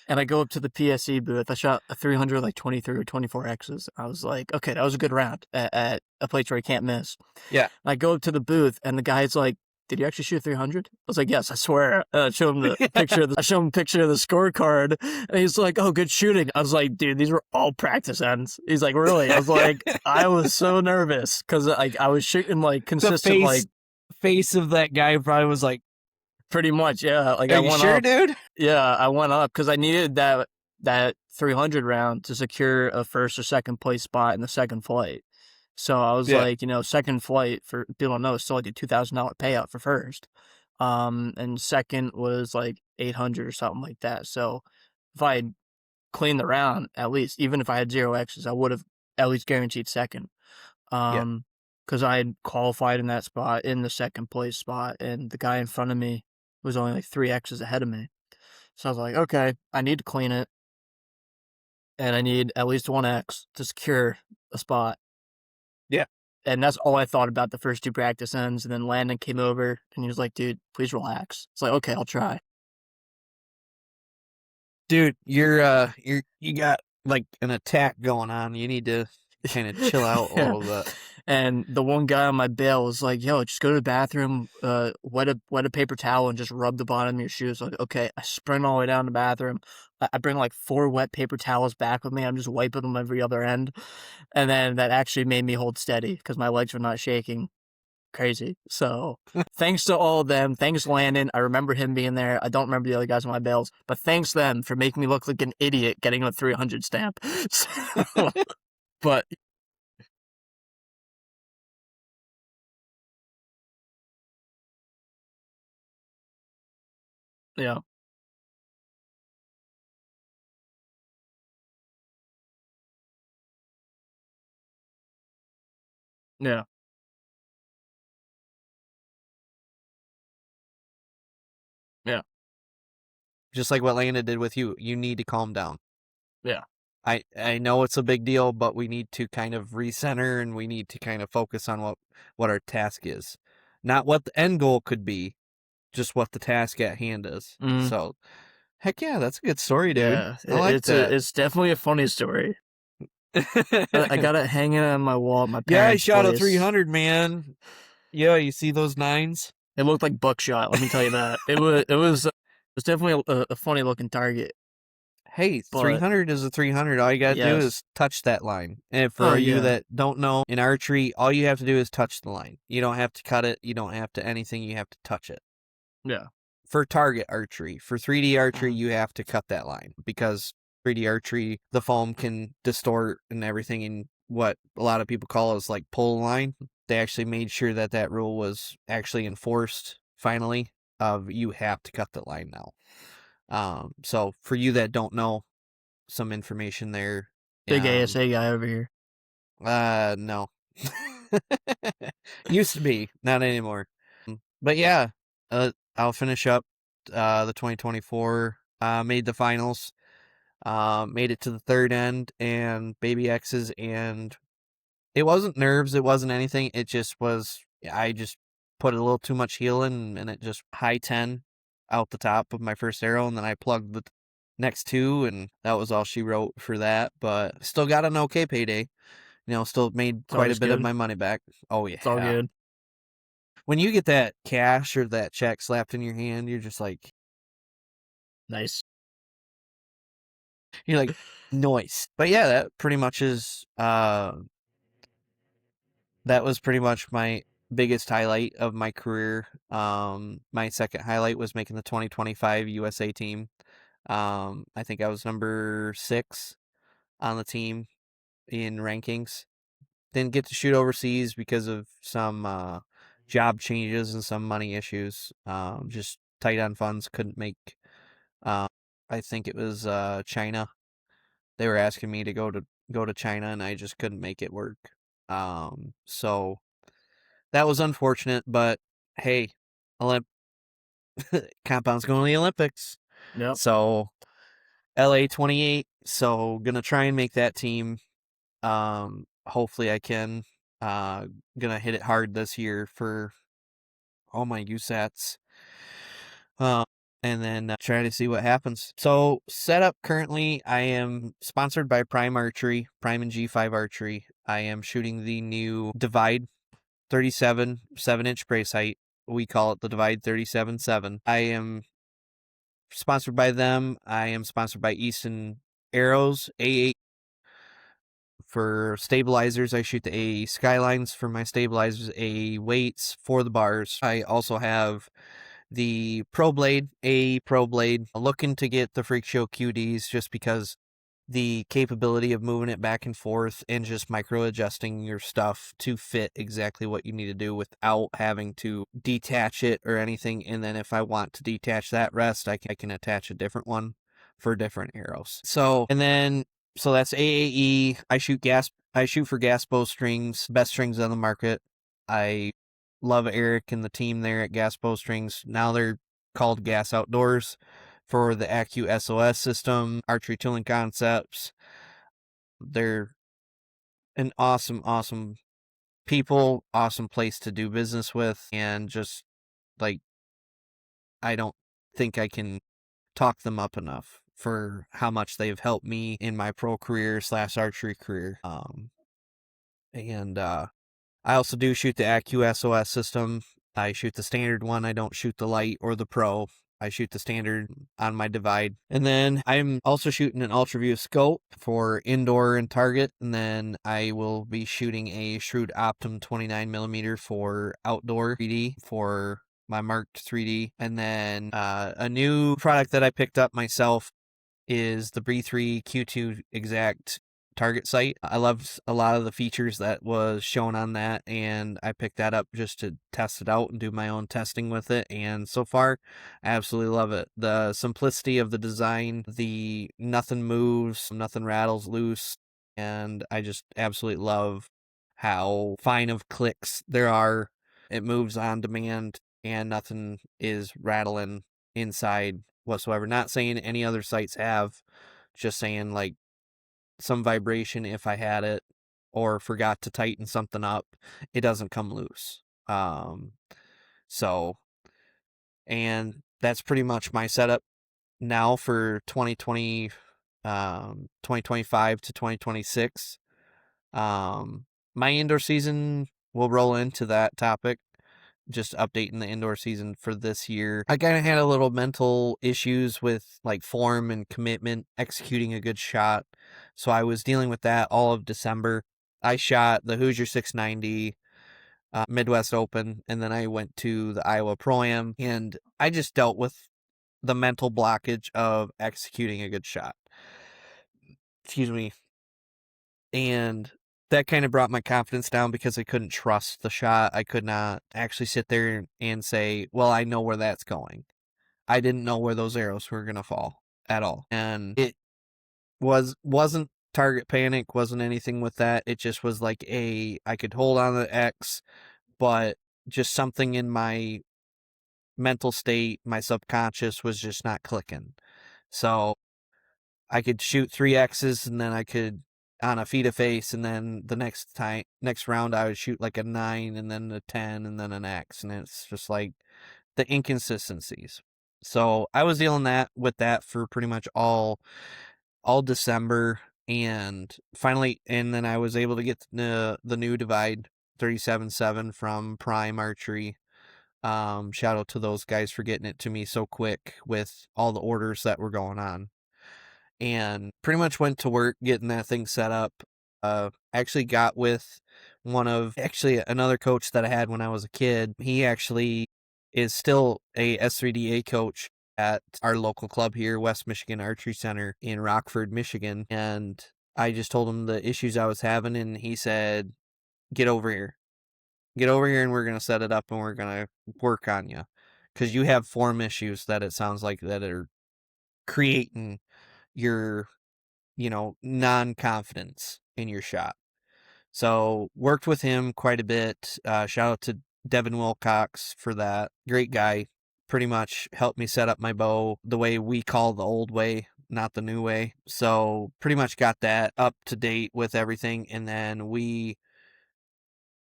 And I go up to the PSE booth. I shot a 300, like 23 or 24 X's. I was like, okay, that was a good round at a place where I can't miss. Yeah. And I go up to the booth and the guy's like, did you actually shoot 300? I was like, yes, I swear. I show him the picture. I show him a picture of the scorecard, and he's like, "Oh, good shooting." I was like, "Dude, these were all practice ends." He's like, "Really?" I was like, I was so nervous because like I was shooting like consistent, like face of that guy probably was like, pretty much, yeah. Like "Are I you went sure, up, dude?" yeah, I went up because I needed that 300 round to secure a first or second place spot in the second flight. So I was like, second flight, for people don't know, it's still like a $2,000 payout for first. And second was like 800 or something like that. So if I had cleaned the round, at least, even if I had 0 X's, I would have at least guaranteed second. Because I had qualified in that spot, in the second place spot, and the guy in front of me was only like 3 X's ahead of me. So I was like, okay, I need to clean it, and I need at least 1 X to secure a spot. Yeah. And that's all I thought about the first 2 practice ends. And then Landon came over and he was like, dude, please relax. It's like, okay, I'll try. Dude, you got like an attack going on. You need to kind of chill out a little bit. And the one guy on my bail was like, yo, just go to the bathroom, wet a paper towel and just rub the bottom of your shoes. Like, okay, I sprint all the way down to the bathroom. I bring like 4 wet paper towels back with me. I'm just wiping them every other end. And then that actually made me hold steady because my legs were not shaking crazy. So thanks to all of them. Thanks, Landon. I remember him being there. I don't remember the other guys on my bails, but thanks them for making me look like an idiot getting a 300 stamp. So, but yeah, yeah, yeah, Just like what Lana did with you, you need to calm down. yeah. I know it's a big deal, but we need to kind of recenter and we need to kind of focus on what our task is. Not what the end goal could be, just what the task at hand is. Mm. So, heck yeah, that's a good story, dude. Yeah, I like that. It's definitely a funny story. I got it hanging on my wall at my Yeah, I parents' shot place. a 300, man. Yeah, you see those 9s? It looked like buckshot. Let me tell you that. It was definitely a funny looking target. Hey, but 300 is a 300. All you got to do yes. is touch that line. And Oh for you yeah. that don't know, in archery, all you have to do is touch the line. You don't have to cut it. You don't have to anything. You have to touch it. Yeah. For target archery, for 3D archery, Mhm. you have to cut that line because 3D archery, the foam can distort and everything. And what a lot of people call is like pull line. They actually made sure that that rule was actually enforced finally. Of you have to cut the line now. So for you that don't know, some information there. Big Um, ASA guy over here. no. Used to be, not anymore. But yeah, I'll finish up the 2024. Made the finals. Made it to the third end and baby X's, and it wasn't nerves, it wasn't anything. It just was. I just put a little too much heel in, and it just high 10 out the top of my first arrow, and then I plugged the next two, and that was all she wrote for that. But still got an okay payday. Still made It's quite a always bit of good. my money back. Oh It's all yeah. good. When you get that cash or that check slapped in your hand, Nice. you're like, nice. But yeah, that pretty much is that was pretty much my biggest highlight of my career. My second highlight was making the 2025 USA team. I think I was number 6 on the team in rankings. Didn't get to shoot overseas because of some job changes and some money issues. Just tight on funds, couldn't make. Uh, I think it was China. They were asking me to go to China, and I just couldn't make it work. So that was unfortunate, but hey, Olymp compound's going to the Olympics. Yep. So LA 28. So gonna try and make that team. Hopefully I can. Gonna hit it hard this year for all my USATs. Uh, and then try to see what happens. So setup currently, I am sponsored by Prime Archery, Prime and G5 Archery. I am shooting the new Divide 37 7-inch brace height. We call it the Divide 37-7. I am sponsored by them. I am sponsored by Easton Arrows A8 for stabilizers. I shoot the A Skylines for my stabilizers, A weights for the bars. I also have the Pro Blade, A Pro Blade, looking to get the Freak Show QDs just because the capability of moving it back and forth and just micro adjusting your stuff to fit exactly what you need to do without having to detach it or anything. And then if I want to detach that rest, I can attach a different one for different arrows. So that's AAE. I shoot for gas bow strings, best strings on the market. I love Eric and the team there at Gas Bow Strings. Now they're called Gas Outdoors for the AcU SOS system, archery tooling concepts. They're an awesome, awesome people, awesome place to do business with, and just like I don't think I can talk them up enough for how much they've helped me in my pro career / archery career. And I also do shoot the AcU SOS system. I shoot the standard one. I don't shoot the light or the pro. I shoot the standard on my Divide. And then I'm also shooting an UltraView scope for indoor and target. And then I will be shooting a Shrewd Optum 29mm for outdoor 3D for my marked 3D. And then a new product that I picked up myself is the Bre3 Q2 Exact target sight. I loved a lot of the features that was shown on that, and I picked that up just to test it out and do my own testing with it. And so far, I absolutely love it. The simplicity of the design, the nothing moves, nothing rattles loose, and I just absolutely love how fine of clicks there are. It moves on demand, and nothing is rattling inside whatsoever. Not saying any other sites have, just saying like some vibration if I had it or forgot to tighten something up, it doesn't come loose. So, and that's pretty much my setup now for 2025 to 2026. My indoor season will roll into that topic. just updating the indoor season for this year. I kind of had a little mental issues with like form and commitment, executing a good shot. So I was dealing with that all of December. I shot the Hoosier 690 Midwest Open, and then I went to the Iowa Pro-Am, and I just dealt with the mental blockage of executing a good shot. Excuse me. And that kind of brought my confidence down because I couldn't trust the shot. I could not actually sit there and say, well, I know where that's going. I didn't know where those arrows were going to fall at all. And it wasn't target panic, wasn't anything with that. It just was like I could hold on to the X, but just something in my mental state, my subconscious was just not clicking. So I could shoot 3 X's, and then I could on a feet of face, and then the next round I would shoot like a 9 and then a 10 and then an X, and it's just like the inconsistencies. So I was dealing with that for pretty much all December, and finally, and then I was able to get the new Divide 37.7 from Prime Archery. Shout out to those guys for getting it to me so quick with all the orders that were going on, and pretty much went to work getting that thing set up. Actually got with another coach that I had when I was a kid. He actually is still a S3DA coach at our local club here, West Michigan Archery Center in Rockford, Michigan. And I just told him the issues I was having, and he said, get over here. Get over here, and we're going to set it up, and we're going to work on you. Because you have form issues that it sounds like that are creating your, non-confidence in your shot. So worked with him quite a bit. Shout out to Devin Wilcox for that. Great guy. Pretty much helped me set up my bow the way we call the old way, not the new way. So pretty much got that up to date with everything. And then we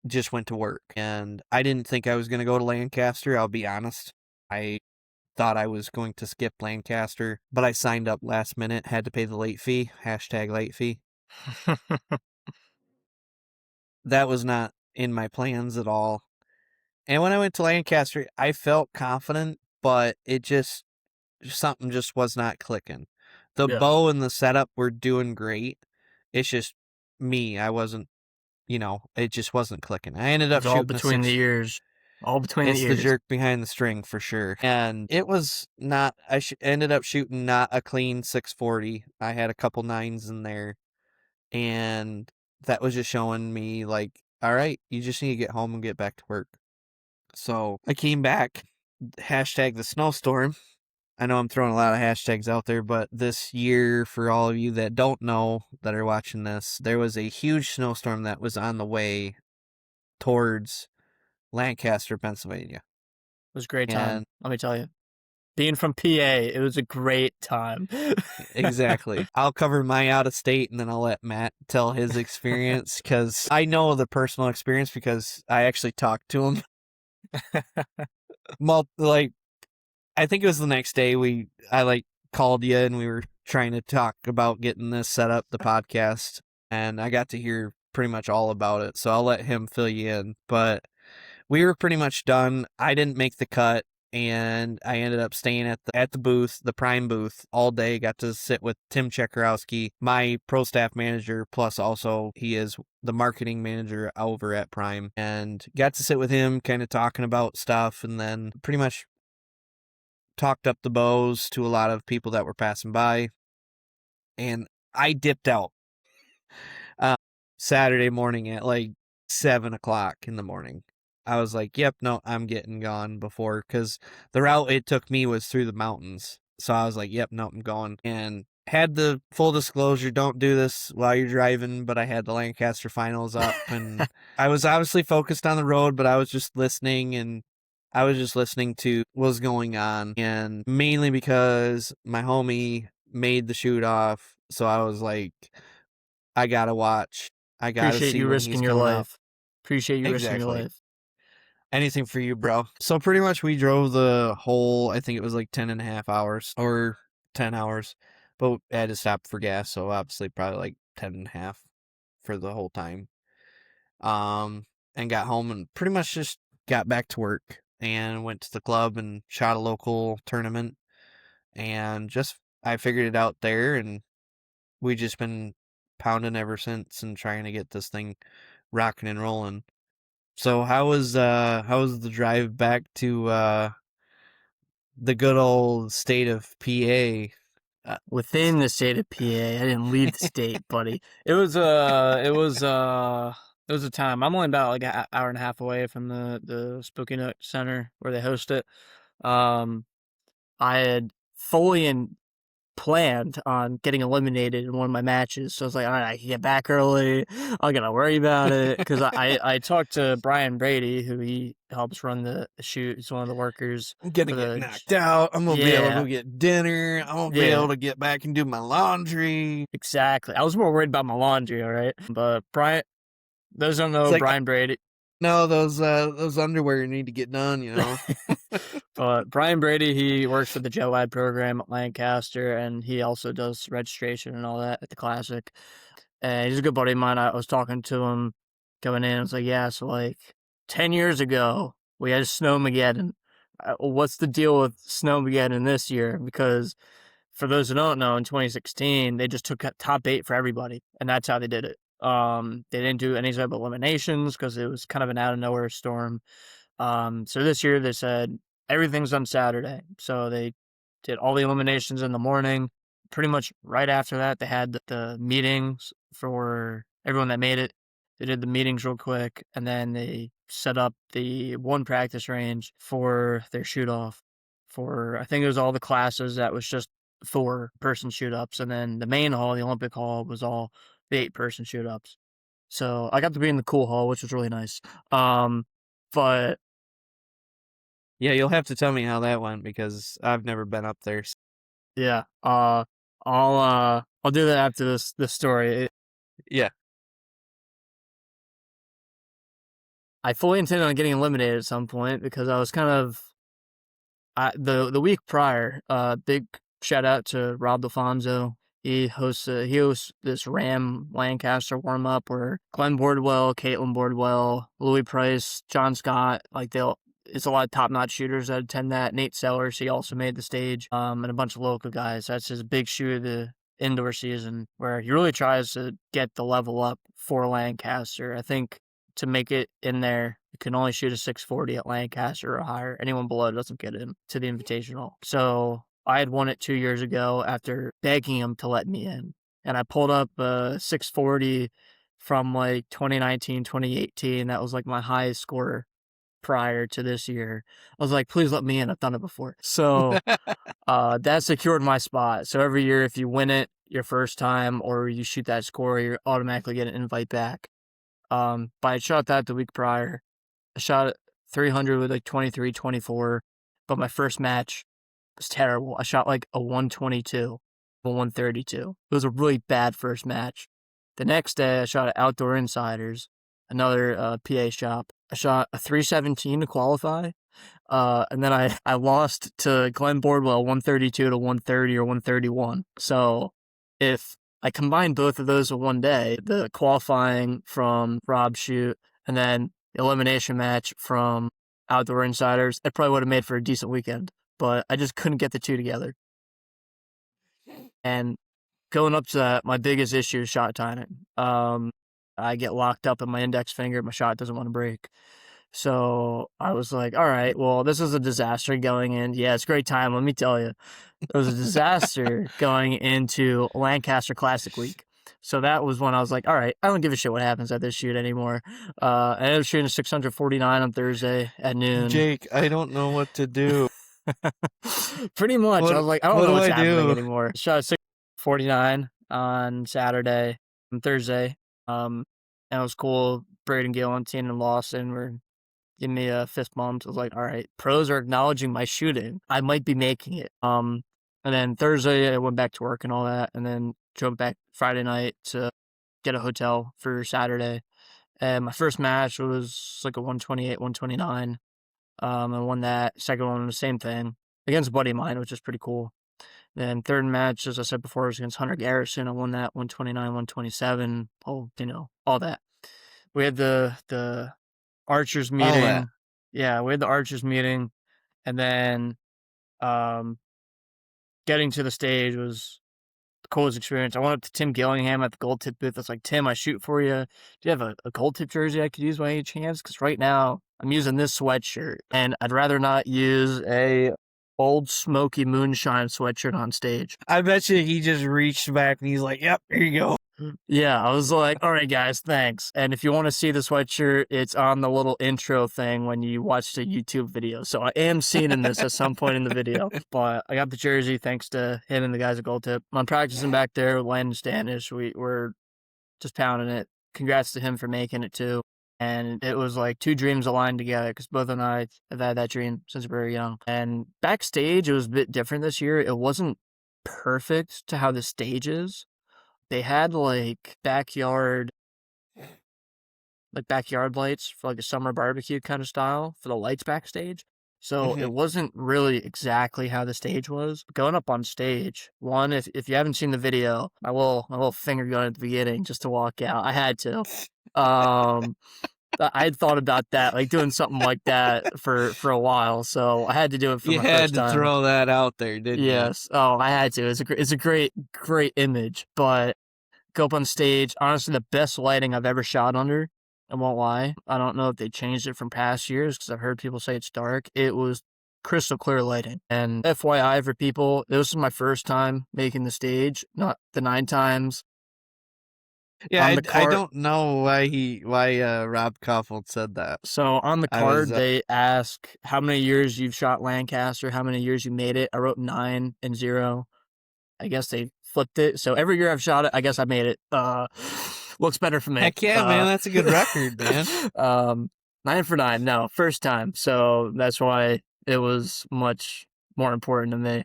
just went to work. And I didn't think I was going to go to Lancaster. I'll be honest. I thought I was going to skip Lancaster, but I signed up last minute, had to pay the late fee, #late fee. That was not in my plans at all. And when I went to Lancaster, I felt confident, but something just was not clicking. The Yeah. bow and the setup were doing great. It's just me. I wasn't, it just wasn't clicking. I ended up It's all shooting a between the 6. ears. All between It's the the ears. jerk behind the string for sure. And it was not, ended up shooting not a clean 640. I had a couple 9s in there. And that was just showing me like, all right, you just need to get home and get back to work. So I came back, #the snowstorm. I know I'm throwing a lot of hashtags out there, but this year, for all of you that don't know that are watching this, there was a huge snowstorm that was on the way towards Lancaster, Pennsylvania. It was a great time. And Let me tell you. Being from PA, it was a great time. exactly. I'll cover my out of state, and then I'll let Matt tell his experience, because I know the personal experience because I actually talked to him. Like, I think it was the next day I called you, and we were trying to talk about getting this set up, the podcast, and I got to hear pretty much all about it. So I'll let him fill you in. But we were pretty much done. I didn't make the cut, and I ended up staying at the booth, the Prime booth, all day. Got to sit with Tim Chekarowski, my pro staff manager, plus also he is the marketing manager over at Prime, and got to sit with him, kind of talking about stuff, and then pretty much talked up the bows to a lot of people that were passing by, and I dipped out Saturday morning at like 7 o'clock in the morning. I was like, yep, no, I'm getting gone before, because the route it took me was through the mountains. So I was like, yep, no, I'm going. And had the full disclosure, don't do this while you're driving, but I had the Lancaster finals up, and I was obviously focused on the road, but I was just listening, and I was just listening to what was going on, and mainly because my homie made the shoot off. So I was like, I gotta watch. I gotta Appreciate see you when he's risking your coming up. life. Appreciate you risking your Exactly. life. Anything for you, bro. So pretty much we drove the whole, I think it was like 10 and a half hours or 10 hours, but I had to stop for gas. So obviously probably like 10 and a half for the whole time. And got home and pretty much just got back to work and went to the club and shot a local tournament, and just I figured it out there, and we just been pounding ever since and trying to get this thing rocking and rolling. So how was the drive back to the good old state of PA? Within the state of PA. I didn't leave the state, buddy. It was a time. I'm only about like an hour and a half away from the Spooky Nook Center where they host it. I had fully planned on getting eliminated in one of my matches. So I was like, all right, I can get back early. I'm going to worry about it. Because I talked to Brian Brady, who he helps run the shoot. He's one of the workers. I'm gonna get knocked out. I'm gonna be able to go get dinner. I'm gonna be able to get back and do my laundry. Exactly. I was more worried about my laundry, all right? But Brian, those don't know Brian Brady. No, those underwear need to get done, you know. But Brian Brady, he works for the Joe Ad program at Lancaster, and he also does registration and all that at the Classic. And he's a good buddy of mine. I was talking to him going in. I was like, yeah, so like 10 years ago, we had Snowmageddon. What's the deal with Snowmageddon this year? Because for those who don't know, in 2016, they just took top 8 for everybody, and that's how they did it. They didn't do any type of eliminations because it was kind of an out of nowhere storm. So this year they said everything's on Saturday. So they did all the eliminations in the morning. Pretty much right after that, they had the meetings for everyone that made it. They did the meetings real quick, and then they set up the one practice range for their shoot off. For I think it was all the classes that was just 4-person shoot ups, and then the main hall, the Olympic hall, was all the 8-person shoot ups. So I got to be in the cool hall, which was really nice. But yeah, you'll have to tell me how that went because I've never been up there. Yeah, I'll do that after this story. Yeah. I fully intended on getting eliminated at some point because I was kind of the week prior. Big shout out to Rob DeFonso. He hosts this Ram Lancaster warm up where Glenn Boardwell, Caitlin Boardwell, Louis Price, John Scott, it's a lot of top notch shooters that attend that. Nate Sellers, he also made the stage, and a bunch of local guys. That's his big shoot of the indoor season where he really tries to get the level up for Lancaster. I think to make it in there, you can only shoot a 640 at Lancaster or higher. Anyone below doesn't get in to the Invitational. So I had won it 2 years ago after begging him to let me in. And I pulled up a 640 from like 2019, 2018. That was like my highest score prior to this year. I was like, please let me in. I've done it before. So that secured my spot. So every year, if you win it your first time or you shoot that score, you automatically get an invite back. But I shot that the week prior. I shot 300 with like 23, 24. But my first match was terrible. I shot like a 122, a 132. It was a really bad first match. The next day, I shot at Outdoor Insiders, another PA shop. I shot a 317 to qualify. And then I lost to Glenn Boardwell 132 to 130 or 131. So if I combined both of those in one day, the qualifying from Rob's shoot and then the elimination match from Outdoor Insiders, it probably would have made for a decent weekend. But I just couldn't get the two together. And going up to that, my biggest issue is shot timing. I get locked up in my index finger. My shot doesn't want to break. So I was like, all right, well, this is a disaster going in. Yeah, it's a great time. Let me tell you, it was a disaster going into Lancaster Classic Week. So that was when I was like, all right, I don't give a shit what happens at this shoot anymore. I ended up shooting a 649 on Thursday at noon. Jake, I don't know what to do. Pretty much. I was like, I don't know what's happening anymore. Shot a 649 on Saturday and Thursday. And it was cool. Braden Gillantine and Lawson were giving me a fist bump. I was like, all right, pros are acknowledging my shooting. I might be making it. And then Thursday I went back to work and all that, and then drove back Friday night to get a hotel for Saturday. And my first match was like a 128, 129. I won that. Second one, the same thing against a buddy of mine, which is pretty cool. Then third match, as I said before, was against Hunter Garrison. I won that 129, 127. Oh, all that. We had the archers meeting. Yeah, we had the archers meeting, and then um, getting to the stage was the coolest experience. I went up to Tim Gillingham at the gold tip booth. I was like, Tim, I shoot for you. Do you have a gold tip jersey I could use by any chance? Because right now I'm using this sweatshirt, and I'd rather not use a old smoky moonshine sweatshirt on stage. I bet you he just reached back and he's like, "Yep, here you go." Yeah, I was like, all right, guys, thanks. And if you want to see the sweatshirt, it's on the little intro thing when you watch the YouTube video. So I am seeing this at some point in the video. But I got the jersey thanks to him and the guys at Gold Tip. I'm practicing back there with Landon Standish. We're just pounding it. Congrats to him for making it too. And it was like two dreams aligned together because both and I have had that dream since we were young. And backstage, it was a bit different this year. It wasn't perfect to how the stage is. They had like backyard lights for like a summer barbecue kind of style for the lights backstage. So it wasn't really exactly how the stage was. Going up on stage, one, if you haven't seen the video, my little finger gun at the beginning just to walk out. I had to. I had thought about that, like doing something like that for a while. So I had to do it for You my had first to time. throw that out there, didn't you? Yes. Oh, I had to. It's a great image, but go up on stage. Honestly, the best lighting I've ever shot under. I won't lie. I don't know if they changed it from past years because I've heard people say it's dark. It was crystal clear lighting. And FYI for people, this was my first time making the stage, not the 9 times. Yeah, On the I card, don't know why Rob Koffold said that. so on the I was card, they ask how many years you've shot Lancaster, how many years you made it. I wrote 9 and 0. I guess they flipped it. So every year I've shot it, I guess I made it. Looks better for me. Heck yeah, man, that's a good record, man. 9 for 9. No, first time. So that's why it was much more important to me.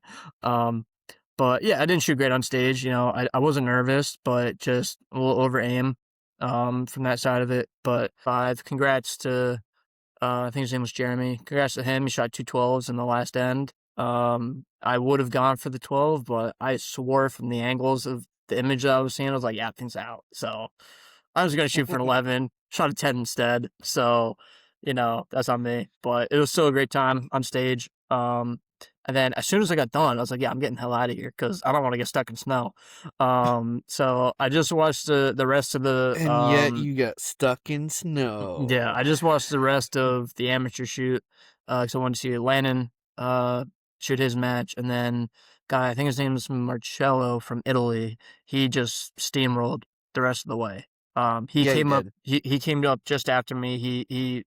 But yeah, I didn't shoot great on stage. You know, I wasn't nervous, but just a little over aim from that side of it. But 5. Congrats to I think his name was Jeremy. Congrats to him. He shot 212s in the last end. I would have gone for the 12, but I swore from the angles of the image that I was seeing, I was like, yeah, thing's out. So I was going to shoot for an 11, shot a 10 instead. So, you know, that's on me. But it was still a great time on stage. And then as soon as I got done, I was like, yeah, I'm getting the hell out of here because I don't want to get stuck in snow. So I just watched the rest of the. And yet you got stuck in snow. Yeah, I just watched the rest of the amateur shoot because I wanted to see Landon shoot his match, and then guy, I think his name is Marcello from Italy. He just steamrolled the rest of the way. He Yeah, he came up. did. He came up just after me. He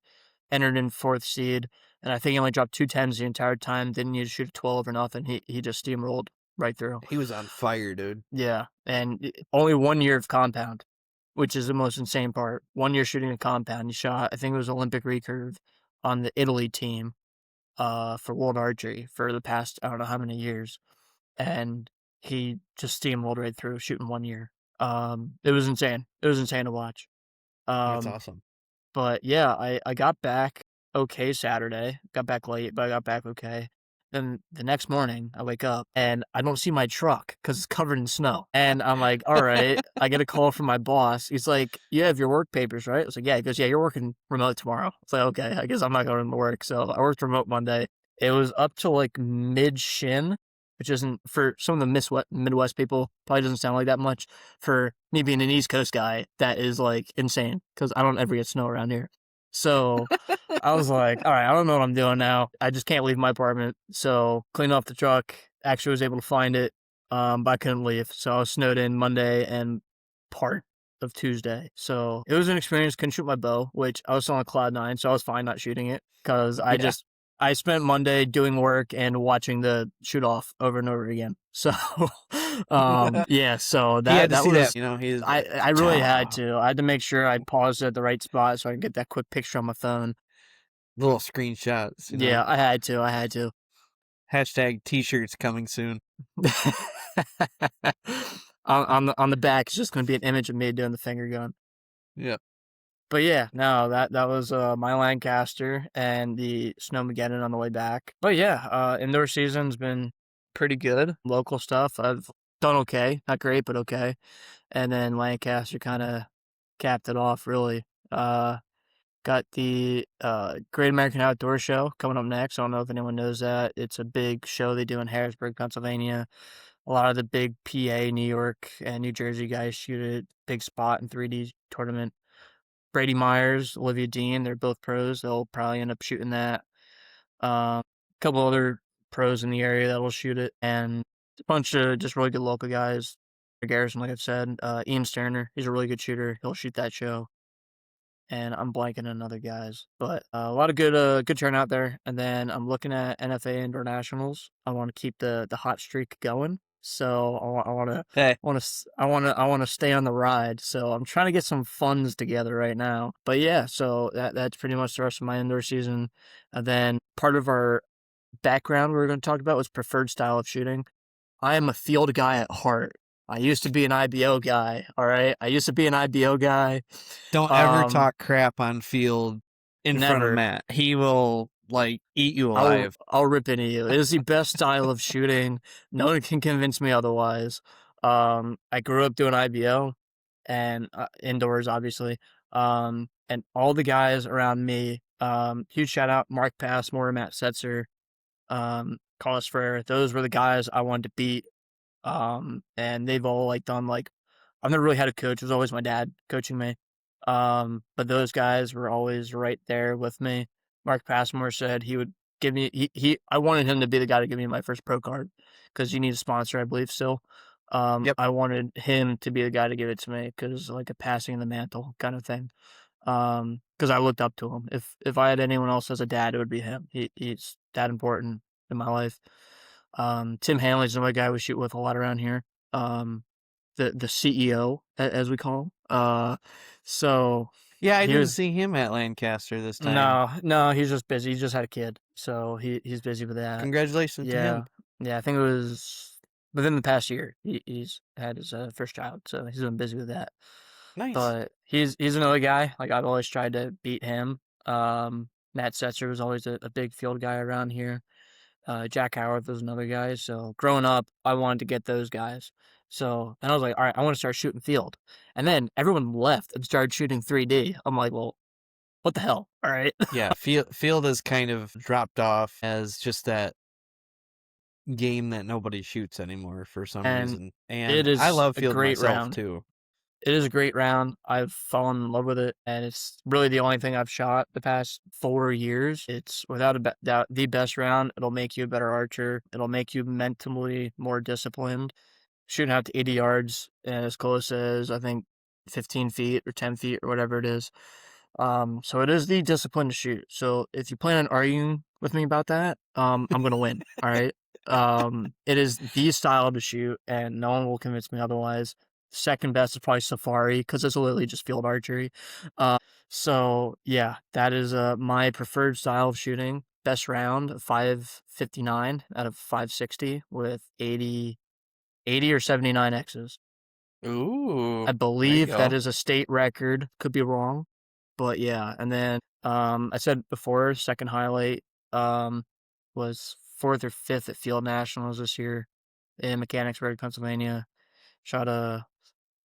entered in 4th seed, and I think he only dropped 2 10s the entire time. Didn't need to shoot a 12 or nothing. He just steamrolled right through. He was on fire, dude. Yeah, and only 1 year of compound, which is the most insane part. 1 year shooting a compound. He shot, I think it was Olympic recurve on the Italy team for World Archery for the past, I don't know how many years. And he just steamrolled right through shooting 1 year. It was insane. It was insane to watch. That's Um, awesome. but yeah, I got back okay Saturday. Got back late, but I got back okay. Then the next morning, I wake up and I don't see my truck because it's covered in snow. And I'm like, all right. I get a call from my boss. He's like, you have your work papers, right? I was like, yeah. He goes, yeah, you're working remote tomorrow. It's like, okay, I guess I'm not going to work. So I worked remote Monday. It was up to like mid shin, which isn't for some of the Midwest people, probably doesn't sound like that much. For me being an East Coast guy, that is like insane because I don't ever get snow around here. So I was like, all right, I don't know what I'm doing now. I just can't leave my apartment. So cleaned off the truck, actually was able to find it, but I couldn't leave. So I was snowed in Monday and part of Tuesday. So it was an experience. Couldn't shoot my bow, which I was still on cloud 9, so I was fine not shooting it because I spent Monday doing work and watching the shoot off over and over again. So, yeah, so He had to that see was, that, you know, he's I really had to. I had to make sure I paused at the right spot so I could get that quick picture on my phone. little screenshots, you know. Yeah, I had to. Hashtag t-shirts coming soon. On the back, it's just going to be an image of me doing the finger gun. Yep. But yeah, no, that was my Lancaster and the Snowmageddon on the way back. But yeah, indoor season's been pretty good. Local stuff, I've done okay. Not great, but okay. And then Lancaster kind of capped it off, really. Got the Great American Outdoor Show coming up next. I don't know if anyone knows that. It's a big show they do in Harrisburg, Pennsylvania. A lot of the big PA, New York, and New Jersey guys shoot it. Big spot in 3D tournament. Brady Myers, Olivia Dean, they're both pros. They'll probably end up shooting that. A couple other pros in the area that will shoot it, and a bunch of just really good local guys. Garrison, like I've said, Ian Sterner, he's a really good shooter. He'll shoot that show. And I'm blanking on other guys, but a lot of good turnout there. And then I'm looking at NFA Indoor Nationals. I want to keep the hot streak going, so I want to Hey, I want to stay on the ride. So I'm trying to get some funds together right now. But yeah, so that's pretty much the rest of my indoor season. And then part of our background we were going to talk about was preferred style of shooting. I am a field guy at heart. I used to be an IBO guy. All right, I used to be an IBO guy. don't ever talk crap on field in front of Never. Matt. He will like eat you alive. I'll rip into you. It is the best style of shooting. No one can convince me otherwise. I grew up doing IBO and indoors, obviously. And all the guys around me. Huge shout out Mark Passmore, Matt Setzer, Carlos Frere. Those were the guys I wanted to beat. And they've all like done like I've never really had a coach. It was always my dad coaching me. But those guys were always right there with me. Mark Passmore said he would give me I wanted him to be the guy to give me my first pro card because you need a sponsor, I believe still. Yep. I wanted him to be the guy to give it to me because like a passing the mantle kind of thing. Because I looked up to him. If I had anyone else as a dad, it would be him. He's that important in my life. Tim Hanley's another guy we shoot with a lot around here. The CEO as we call him. So Yeah, I didn't here's see him at Lancaster this time. no, he's just busy. He just had a kid, so he's busy with that. Congratulations to Yeah, him. yeah. I think it was within the past year he's had his first child, so he's been busy with that. Nice. But he's another guy. Like I've always tried to beat him. Matt Setzer was always a big field guy around here. Jack Howard was another guy. So growing up, I wanted to get those guys. So then I was like, all right, I want to start shooting field. And then everyone left and started shooting 3D. I'm like, well, what the hell? All right. Yeah, field has kind of dropped off as just that game that nobody shoots anymore for some And reason. it And I is love a field great myself round. too. It is a great round. I've fallen in love with it, and it's really the only thing I've shot the past 4 years. It's without a doubt the best round. It'll make you a better archer. It'll make you mentally more disciplined. Shooting out to 80 yards and as close as I think 15 feet or 10 feet or whatever it is. So it is the discipline to shoot. So if you plan on arguing with me about that, I'm gonna win. All right. It is the style to shoot, and no one will convince me otherwise. Second best is probably Safari because it's literally just field archery. So yeah, that is my preferred style of shooting. Best round 559 out of 560 with 80 or 79 X's. Ooh, I there you believe that go. is a state record. Could be wrong, but yeah. And then I said before, second highlight was fourth or fifth at Field Nationals this year in Mechanicsburg, Pennsylvania. Shot a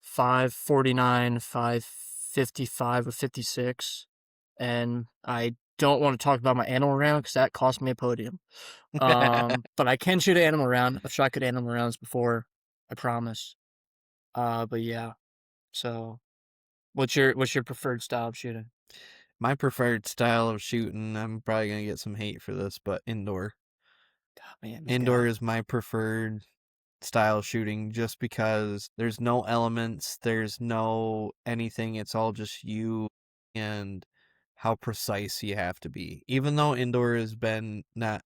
549, 555 with 56, and I don't want to talk about my animal round because that cost me a podium. But I can shoot an animal round. I've shot good animal rounds before. I promise. But yeah. So, what's your preferred style of shooting? My preferred style of shooting, I'm probably gonna get some hate for this, but indoor. God, man, this Indoor guy. is my preferred style shooting just because there's no elements, there's no anything, it's all just you and how precise you have to be. Even though indoor has been not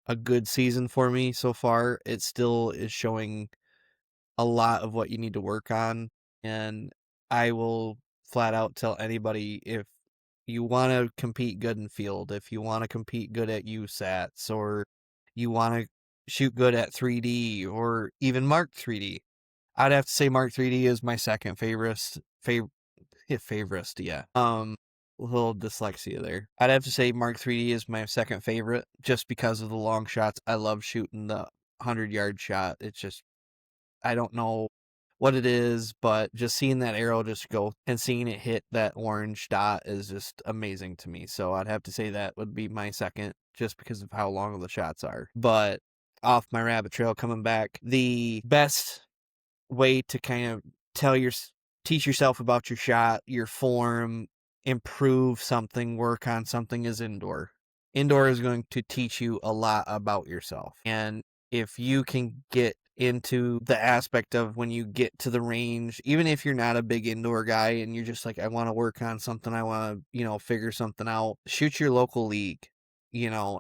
a good season for me so far, it still is showing a lot of what you need to work on. And I will flat out tell anybody if you want to compete good in field, if you want to compete good at USATs, or you want to shoot good at 3D or even Mark 3D, I'd have to say Mark 3D is my second favorite. Favorite, yeah. A little dyslexia there. I'd have to say Mark 3D is my second favorite just because of the long shots. I love shooting the 100-yard shot. It's just I don't know what it is, but just seeing that arrow just go and seeing it hit that orange dot is just amazing to me. So I'd have to say that would be my second, just because of how long the shots are. But off my rabbit trail coming back, the best way to kind of teach yourself about your shot, your form, improve something, work on something is indoor. Indoor is going to teach you a lot about yourself. And if you can get into the aspect of when you get to the range, even if you're not a big indoor guy and you're just like, I want to work on something, I want to, figure something out, shoot your local league,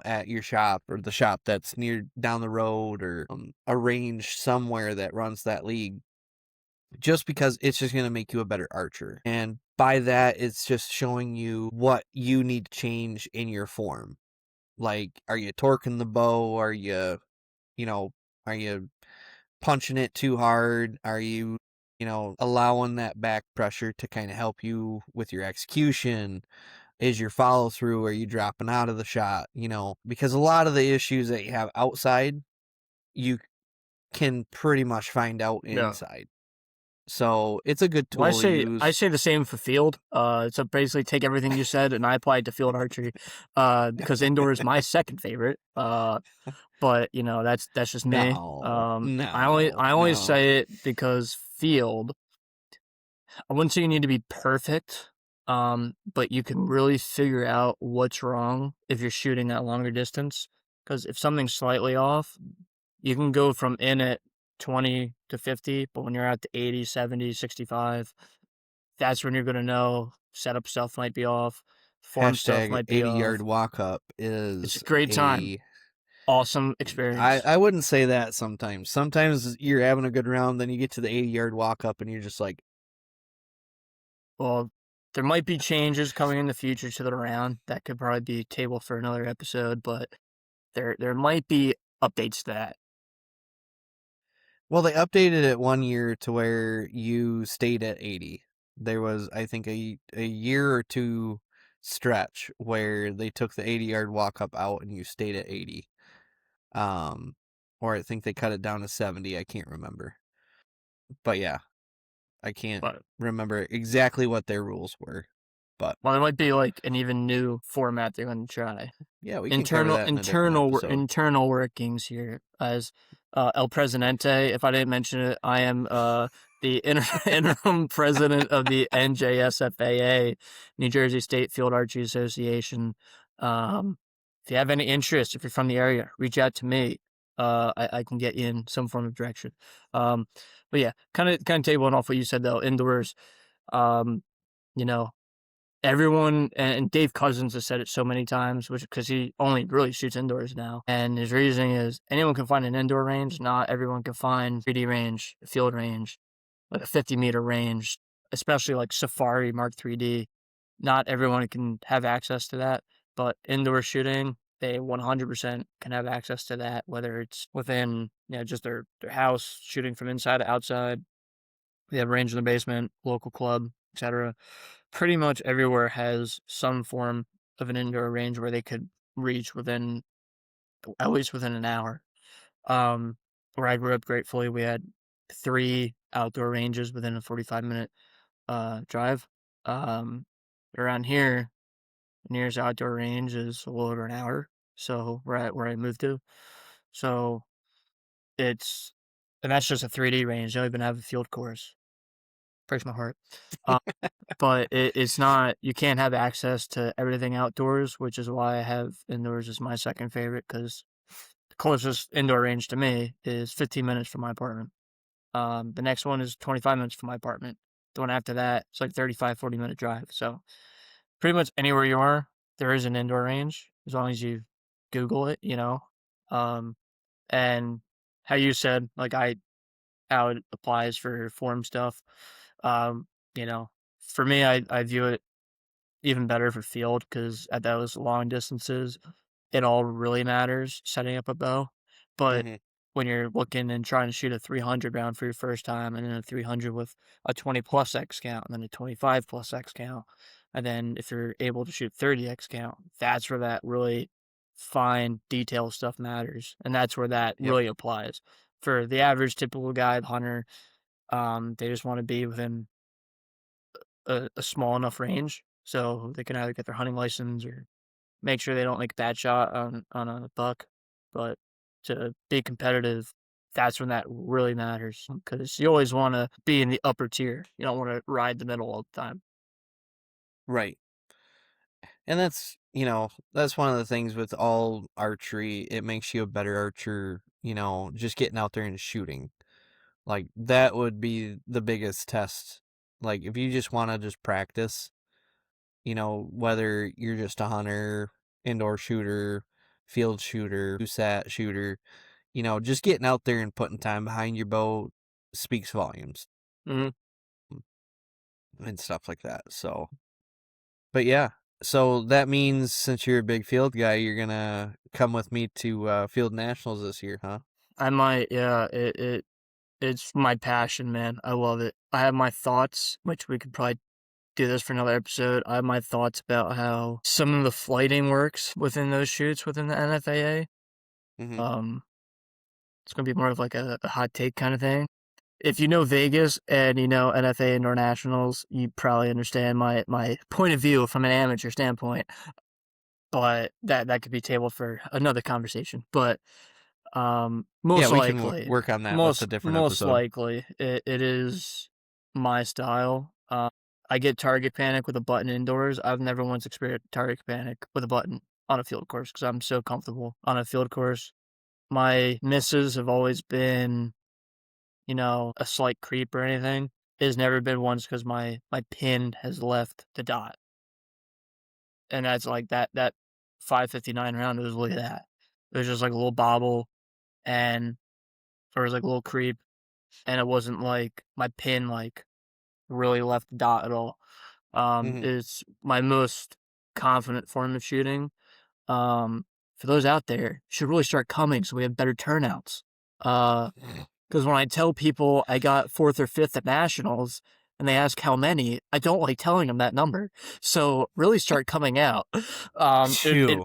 at your shop or the shop that's near down the road, or a range somewhere that runs that league, just because it's just going to make you a better archer. And by that, it's just showing you what you need to change in your form. Like, are you torquing the bow? You know, are you punching it too hard? Are you, allowing that back pressure to kind of help you with your execution? Is your follow through? Are you dropping out of the shot? Because a lot of the issues that you have outside, you can pretty much find out Yeah. inside. So it's a good Well, tool to I use. say the same for field. So basically take everything you said and I apply it to field archery. Because indoor is my second favorite. But that's just me. No, I no, always no. say it because field, I wouldn't say you need to be perfect. But you can really figure out what's wrong if you're shooting at longer distance. Because if something's slightly off, you can go from in at 20 to 50, but when you're at the 80, 70, 65, that's when you're going to know setup stuff might be off, form stuff Hashtag might be 80-yard off. walk up It's a is great time. a. Awesome I, experience. I wouldn't say that sometimes. Sometimes you're having a good round, then you get to the 80-yard walk up and you're just like, Well, there might be changes coming in the future to the round. That could probably be a table for another episode, but there might be updates to that. well, they updated it one year to where you stayed at 80. There was, I think, a year or two stretch where they took the 80-yard walk up out and you stayed at 80. Um, or I think they cut it down to 70. I can't remember. But yeah, I can't But remember exactly what their rules were. But well, there might be like an even new format they're going to try. yeah, we can cover internal that in a different internal episode. internal workings here as El Presidente. If I didn't mention it, I am the interim president of the NJSFAA, New Jersey State Field Archery Association. If you have any interest, if you're from the area, reach out to me. I can get you in some form of direction. But yeah, kind of tabling off what you said though, indoors. Um, you know, everyone, and Dave Cousins has said it so many times, which because he only really shoots indoors now, and his reasoning is anyone can find an indoor range. Not everyone can find 3D range, field range, like a 50-meter range, especially like Safari Mark 3D. Not everyone can have access to that, but indoor shooting, they 100% can have access to that, whether it's within just their house, shooting from inside to outside. They have range in the basement, local club, etc. Pretty much everywhere has some form of an indoor range where they could reach within at least within an hour. Um, where I grew up, gratefully, we had 3 outdoor ranges within a 45-minute drive. Um, around here, the nearest outdoor range is a little over an hour. So where I moved to, so it's and that's just a 3D range. They don't even have a field course. Breaks my heart. Um, but it's not, you can't have access to everything outdoors, which is why I have indoors as my second favorite, because the closest indoor range to me is 15 minutes from my apartment. The next one is 25 minutes from my apartment. The one after that, it's like 35, 40-minute drive. So pretty much anywhere you are, there is an indoor range, as long as you Google it. Um, and how you said, like how it applies for form stuff. Um, you know, for me, I view it even better for field because at those long distances, it all really matters setting up a bow. But Hmm. when you're looking and trying to shoot a 300 round for your first time, and then a 300 with a 20 plus X count, and then a 25 plus X count, and then if you're able to shoot 30 X count, that's where that really fine detail stuff matters, and that's where that Yep. really applies for the average typical guide hunter. They just want to be within a small enough range so they can either get their hunting license or make sure they don't make a bad shot on a buck. But to be competitive, that's when that really matters because you always want to be in the upper tier. You don't want to ride the middle all the time. Right. And that's one of the things with all archery. It makes you a better archer, just getting out there and shooting. Like, that would be the biggest test. Like, if you just want to just practice, whether you're just a hunter, indoor shooter, field shooter, USAT shooter, just getting out there and putting time behind your bow speaks volumes Mm-hmm. and stuff like that. So, but yeah. So that means since you're a big field guy, you're gonna come with me to field nationals this year, huh? I might, yeah. It's my passion, man. I love it. I have my thoughts, which we could probably do this for another episode. I have my thoughts about how some of the flighting works within those shoots within the NFAA. Mm-hmm. Um, it's gonna be more of like a hot take kind of thing. If you know Vegas and you know NFA Indoor Nationals, you probably understand my point of view from an amateur standpoint. But that could be tabled for another conversation. But Yeah, most we can likely, work on that with a most different most episode. likely, it is my style. I get target panic with a button indoors. I've never once experienced target panic with a button on a field course because I'm so comfortable on a field course. My misses have always been, a slight creep or anything. It has never been once because my pin has left the dot, and that's like that 559 round was look at that. It was just like a little bobble, and there was like a little creep, and it wasn't like my pin like really left the dot at all. Mm-hmm. It's my most confident form of shooting. For those out there, you should really start coming so we have better turnouts. Because when I tell people I got fourth or fifth at nationals, and they ask how many, I don't like telling them that number. So really start coming out. Two.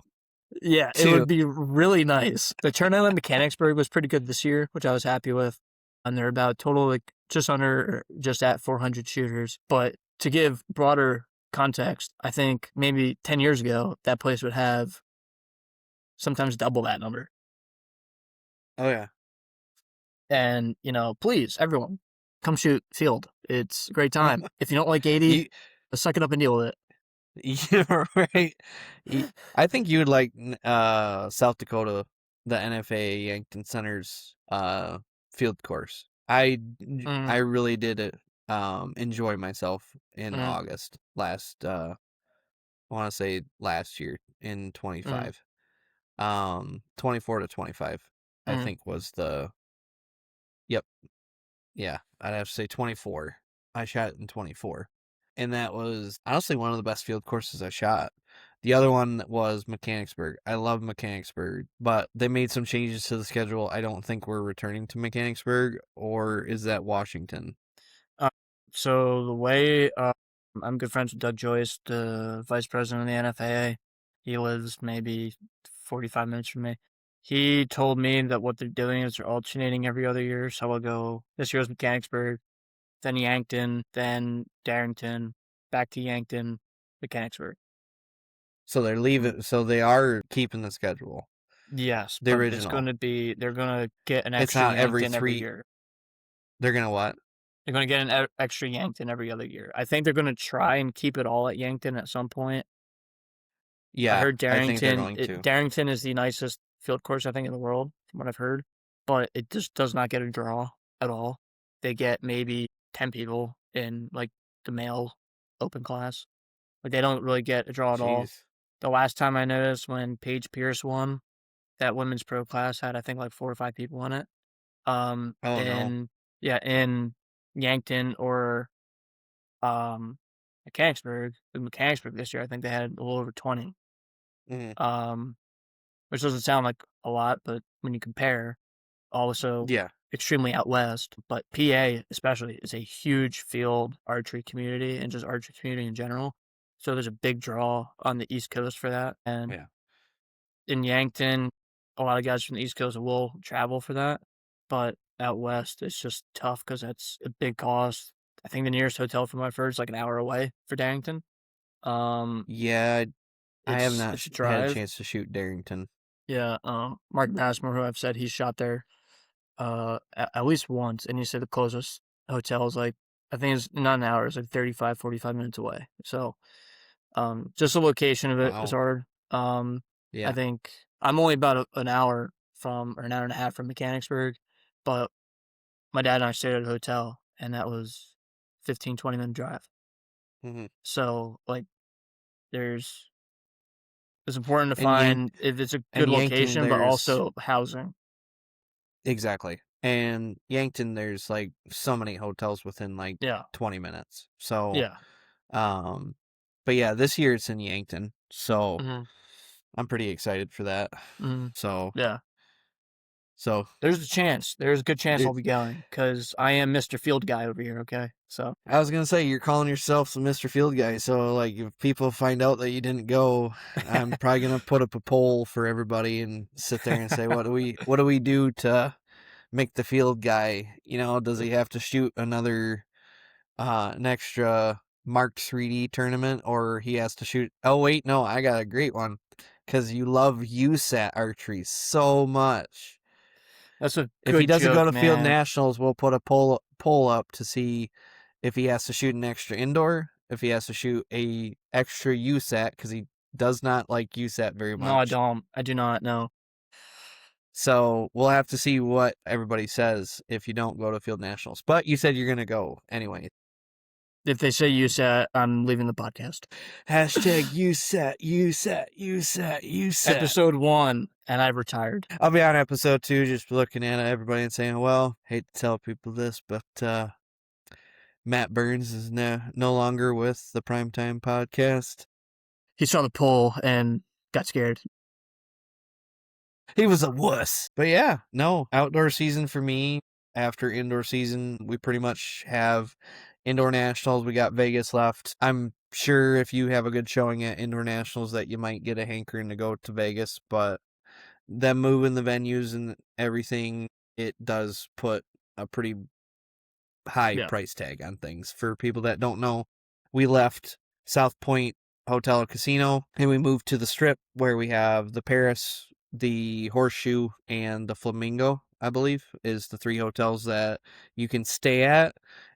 Yeah, it Two. would be really nice. The turnout in Mechanicsburg was pretty good this year, which I was happy with. And they're about total like just under, just at 400 shooters. But to give broader context, I think maybe 10 years ago, that place would have sometimes double that number. Oh yeah. And, please, everyone, come shoot field. It's a great time. If you don't like 80, You suck it up and deal with it. you're right. I think you would like South Dakota, the NFA Yankton Center's field course. I Mm, really did enjoy myself in mm, August last I want to say last year in mm, 25. 24 to 25 I mm. think was the yep. Yeah, I'd have to say 24. I shot it in 24. And that was honestly one of the best field courses I shot. The other one was Mechanicsburg. I love Mechanicsburg, but they made some changes to the schedule. I don't think we're returning to Mechanicsburg, or is that Washington? Uh, so the way I'm good friends with Doug Joyce, the vice president of the NFAA. He lives maybe 45 minutes from me. He told me that what they're doing is they're alternating every other year. So I'll go this year was Mechanicsburg, then Yankton, then Darrington, back to Yankton, Mechanicsburg. So they're Mm, leaving. So they are keeping the schedule, yes, the but it's going original. to be they're going to get an It's extra not every Yankton every 3. year. They're gonna what? They're going to get an extra Yankton every other year. I think they're going to try and keep it all at Yankton at some point. I Yeah, heard I think they're going to. Darrington is the nicest field course I think in the world, from what I've heard, but it just does not get a draw at all. They get maybe 10 people in like the male open class. Like they don't really get a draw at all. Jeez. The last time I noticed when Paige Pierce won, that women's pro class had I think like 4 or 5 people in it. Oh no. In yeah, in Yankton or um Mechanicsburg this year I think they had a little over 20. Mhm. Um, which doesn't sound like a lot, but when you compare, also Yeah. extremely out west, but PA especially is a huge field archery community and just archery community in general. So there's a big draw on the East Coast for that. And Yeah. in Yankton, a lot of guys from the East Coast will travel for that. But out west, it's just tough because that's a big cost. I think the nearest hotel for my first like an hour away for Darrington. Um, Yeah, I have not it's a had a drive. chance to shoot Darrington. Yeah. Mark Bassmore, who I've said he's shot there, at least once, and he said the closest hotel is like I think it's not an hour, it's like 35, 45 minutes away. So, just the location of it is Wow. hard. I Yeah. think I'm only about an hour from, or an hour and a half from Mechanicsburg, but my dad and I stayed at a hotel, and that was 15, 20-minute drive. Hmm. So, like, there's it's important to And find if it's a good Yankton, location, but there's also housing. exactly. And Yankton, there's like so many hotels within like Yeah, 20 minutes. So, yeah, um, but yeah, this year it's in Yankton. So hmm I'm pretty excited for that. hmm So, yeah. so There's a chance. There's a good chance it, I'll be going because I am Mr. Field Guy over here. Okay, so I was gonna say you're calling yourself the Mr. Field Guy. So like, if people find out that you didn't go, I'm probably gonna put up a poll for everybody and sit there and say, what do we do to make the field guy? You know, does he have to shoot an extra marked 3D tournament, or he has to shoot? Oh wait, no, I got a great one because you love USAT archery so much. that's a If he good doesn't go joke, to field man. nationals, we'll put a poll up to see if he has to shoot an extra indoor, if he has to shoot a extra USAT because he does not like USAT very No, I much. don't. I do not know. So we'll have to see what everybody says if you don't go to field nationals. But you said you're gonna go anyway. If they say USAT, I'm leaving the podcast. Hashtag USAT, USAT, USAT, USAT. Episode 1, and I've retired. I'll be on episode 2 just looking at everybody and saying, well, hate to tell people this, but Matt Burns is no longer with the Primetime Podcast. He saw the poll and got scared. He was a wuss. But yeah, no, outdoor season for me. After indoor season, we pretty much have indoor nationals. We got Vegas left. I'm sure if you have a good showing at indoor nationals that you might get a hankering to go to Vegas, but them moving the venues and everything, it does put a pretty high Yeah, price tag on things. For people that don't know, we left South Point Hotel and Casino and we moved to the Strip where we have the Paris, the Horseshoe, and the Flamingo, I believe, is the 3 hotels that you can stay at.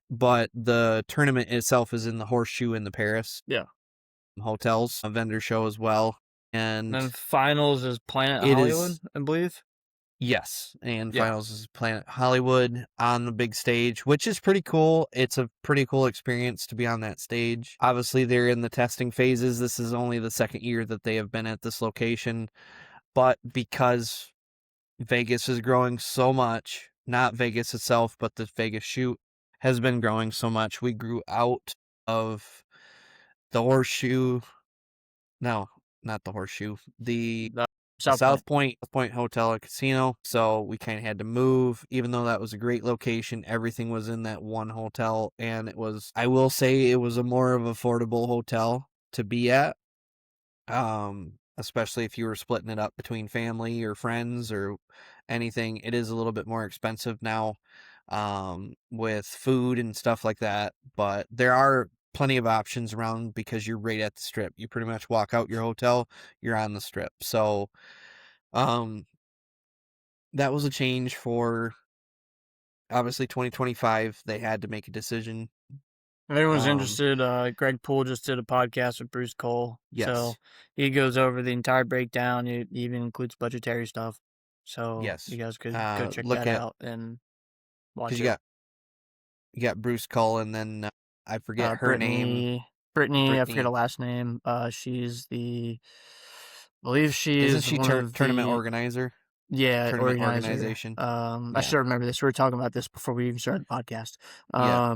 But the tournament itself is in the Horseshoe and the Paris yeah. hotels, a vendor show as well. And And then finals is Planet it Hollywood, is, I believe. yes, and Yeah, finals is Planet Hollywood on the big stage, which is pretty cool. It's a pretty cool experience to be on that stage. Obviously, they're in the testing phases. This is only the second year that they have been at this location, but because Vegas is growing so much, not Vegas itself, but the Vegas shoot has been growing so much, we grew out of the Horseshoe. No, not the Horseshoe. the The South Point. South Point Hotel and Casino. So we kind of had to move, even though that was a great location. Everything was in that one hotel, and it was, I will say, it was a more of affordable hotel to be at. Especially if you were splitting it up between family or friends or anything. It is a little bit more expensive now, with food and stuff like that. But there are plenty of options around because you're right at the Strip. You pretty much walk out your hotel, you're on the Strip. So, um, that was a change for obviously 2025. They had to make a decision. If anyone's Um, interested, Greg Poole just did a podcast with Bruce Cole. So yes, he goes over the entire breakdown. It even includes budgetary stuff. So you yes. guys could go check Look that at, out and because watch it. you got Bruce Cull, and then I forget her name. Brittany, I forget her Brittany. last name. She's the, I believe she Isn't is she one of tournament the, organizer? yeah, Tournament organizer. organization. I Yeah. should remember this. We were talking about this before we even started the podcast. Yeah.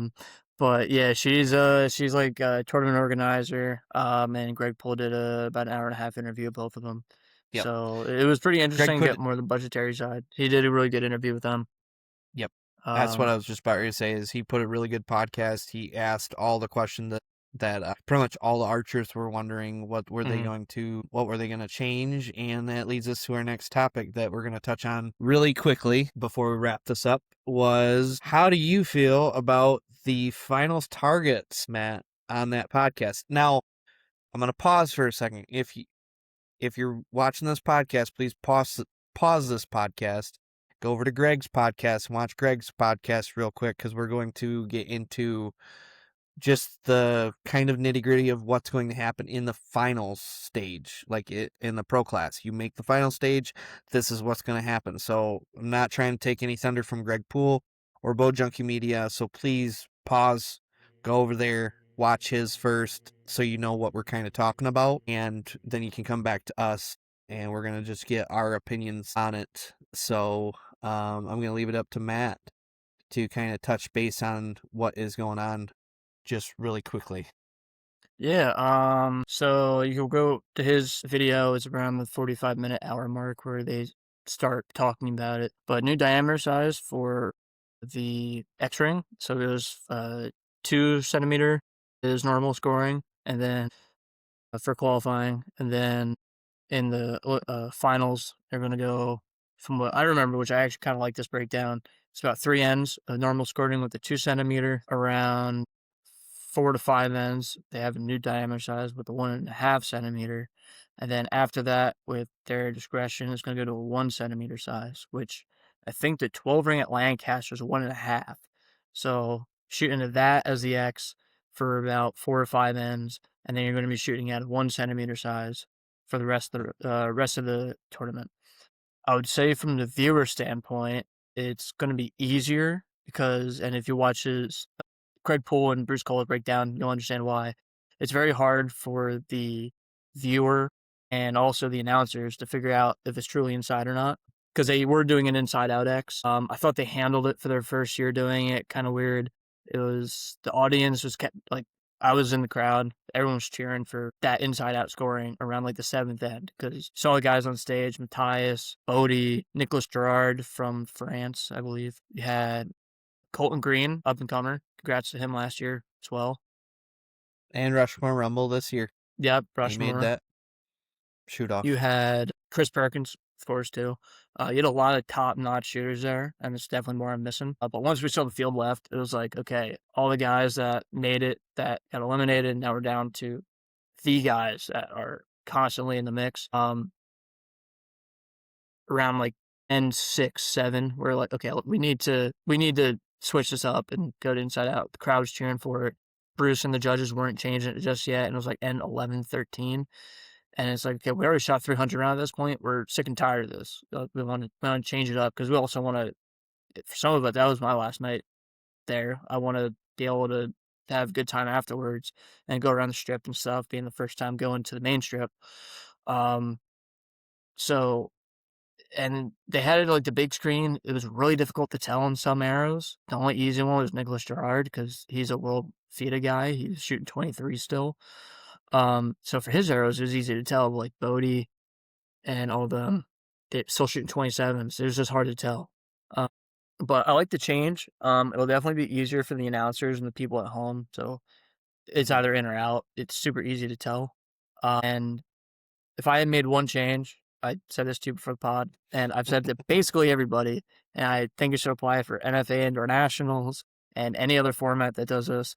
But yeah, she's like a tournament organizer. And Greg Poole did about an hour and a half interview of both of them. Yep. So it was pretty Greg interesting to get put. more of the budgetary side. He did a really good interview with them. Yep. That's what Um, I was just about to say. Is he put a really good podcast. He asked all the questions that that pretty much all the archers were wondering what were they Mhm. going to change, and that leads us to our next topic that we're going to touch on really quickly before we wrap this up. Was how do you feel about the finals targets, Matt, on that podcast? Now, I'm going to pause for a second. If you're watching this podcast, please pause this podcast. Go over to Greg's podcast and watch Greg's podcast real quick, because we're going to get into just the kind of nitty gritty of what's going to happen in the finals stage, like in the pro class. You make the final stage, this is what's going to happen. So I'm not trying to take any thunder from Greg Poole or Bo Junkie Media. So please pause, go over there, watch his first, so you know what we're kind of talking about, and then you can come back to us, and we're gonna just get our opinions on it. So I'm gonna leave it up to Matt to kind of touch base on what is going on just really quickly. Yeah, so you can go to his video. It's around the 45-minute hour mark where they start talking about it. But new diameter size for the X-ring. So it was 2 centimeter is normal scoring, and then for qualifying, and then in the finals, they're going to go from what I remember, which I actually kind of like this breakdown. It's about 3 ends of normal scoring with the 2 centimeter, around 4 to 5 ends. They have a new diameter size with the 1.5 centimeter. And then after that, with their discretion, it's going to go to a 1 centimeter size, which I think the 12 ring at Lancaster is 1.5. So shooting at that as the X for about 4 or 5 ends. And then you're going to be shooting at a 1 centimeter size for the rest of the tournament. I would say from the viewer standpoint, it's going to be easier because, and if you watch his Craig Poole and Bruce Cole break down, you'll understand why. It's very hard for the viewer and also the announcers to figure out if it's truly inside or not, because they were doing an inside out X. I thought they handled it for their first year doing it kind of weird. It was, the audience was kept like, I was in the crowd. Everyone was cheering for that inside out scoring around like the 7th end, because you saw the guys on stage: Matthias, Bodie, Nicholas Gerard from France, I believe. You had Colton Green, up and comer. Congrats to him last year as well. And Rushmore Rumble this year. Yep, He made Rushmore. that shoot off. You had Chris Perkins, of course, too. You had a lot of top-notch shooters there, and it's definitely more I'm missing. But once we saw the field left, it was like, okay, all the guys that made it, that got eliminated, now we're down to the guys that are constantly in the mix. Around like N6, 7, we're like, okay, look, we need to switch this up and go to inside out. The crowd was cheering for it. Bruce and the judges weren't changing it just yet, and it was like N11, 13. And it's like, okay, we already shot 300 around at this point. We're sick and tired of this. We want to change it up, because we also want to, for some of it, that was my last night there. I want to be able to have a good time afterwards and go around the strip and stuff, being the first time going to the main strip. So, and they had it like the big screen. It was really difficult to tell on some arrows. The only easy one was Nicholas Gerard, because he's a world FIDA guy. He's shooting 23 still. So for his arrows, it was easy to tell. Like Bodie and all them, they're still shooting 27s. It was just hard to tell. But I like the change. It'll definitely be easier for the announcers and the people at home. So it's either in or out. It's super easy to tell. And if I had made one change, I said this to you before the pod, and I've said to basically everybody, and I think it should apply for NFA Indoor Nationals and any other format that does this.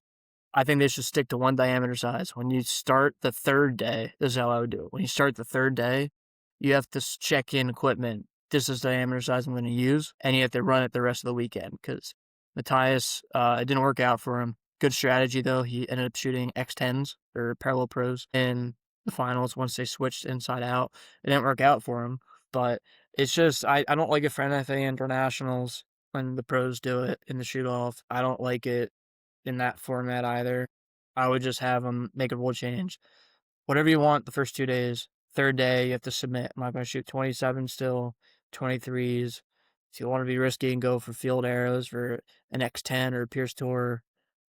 I think they should stick to 1 diameter size. When you start the 3rd day, this is how I would do it. When you start the 3rd day, you have to check in equipment. This is the diameter size I'm going to use, and you have to run it the rest of the weekend, because Matthias, it didn't work out for him. Good strategy, though. He ended up shooting X10s, or parallel pros, in the finals once they switched inside out. It didn't work out for him, but it's just, I don't like it for NFA Internationals when the pros do it in the shoot-off. I don't like it in that format either. I would just have them make a rule change. Whatever you want the first 2 days. 3rd day, you have to submit. Am I going to shoot 27 still, 23s? If you want to be risky and go for field arrows for an X10 or a Pierce Tour,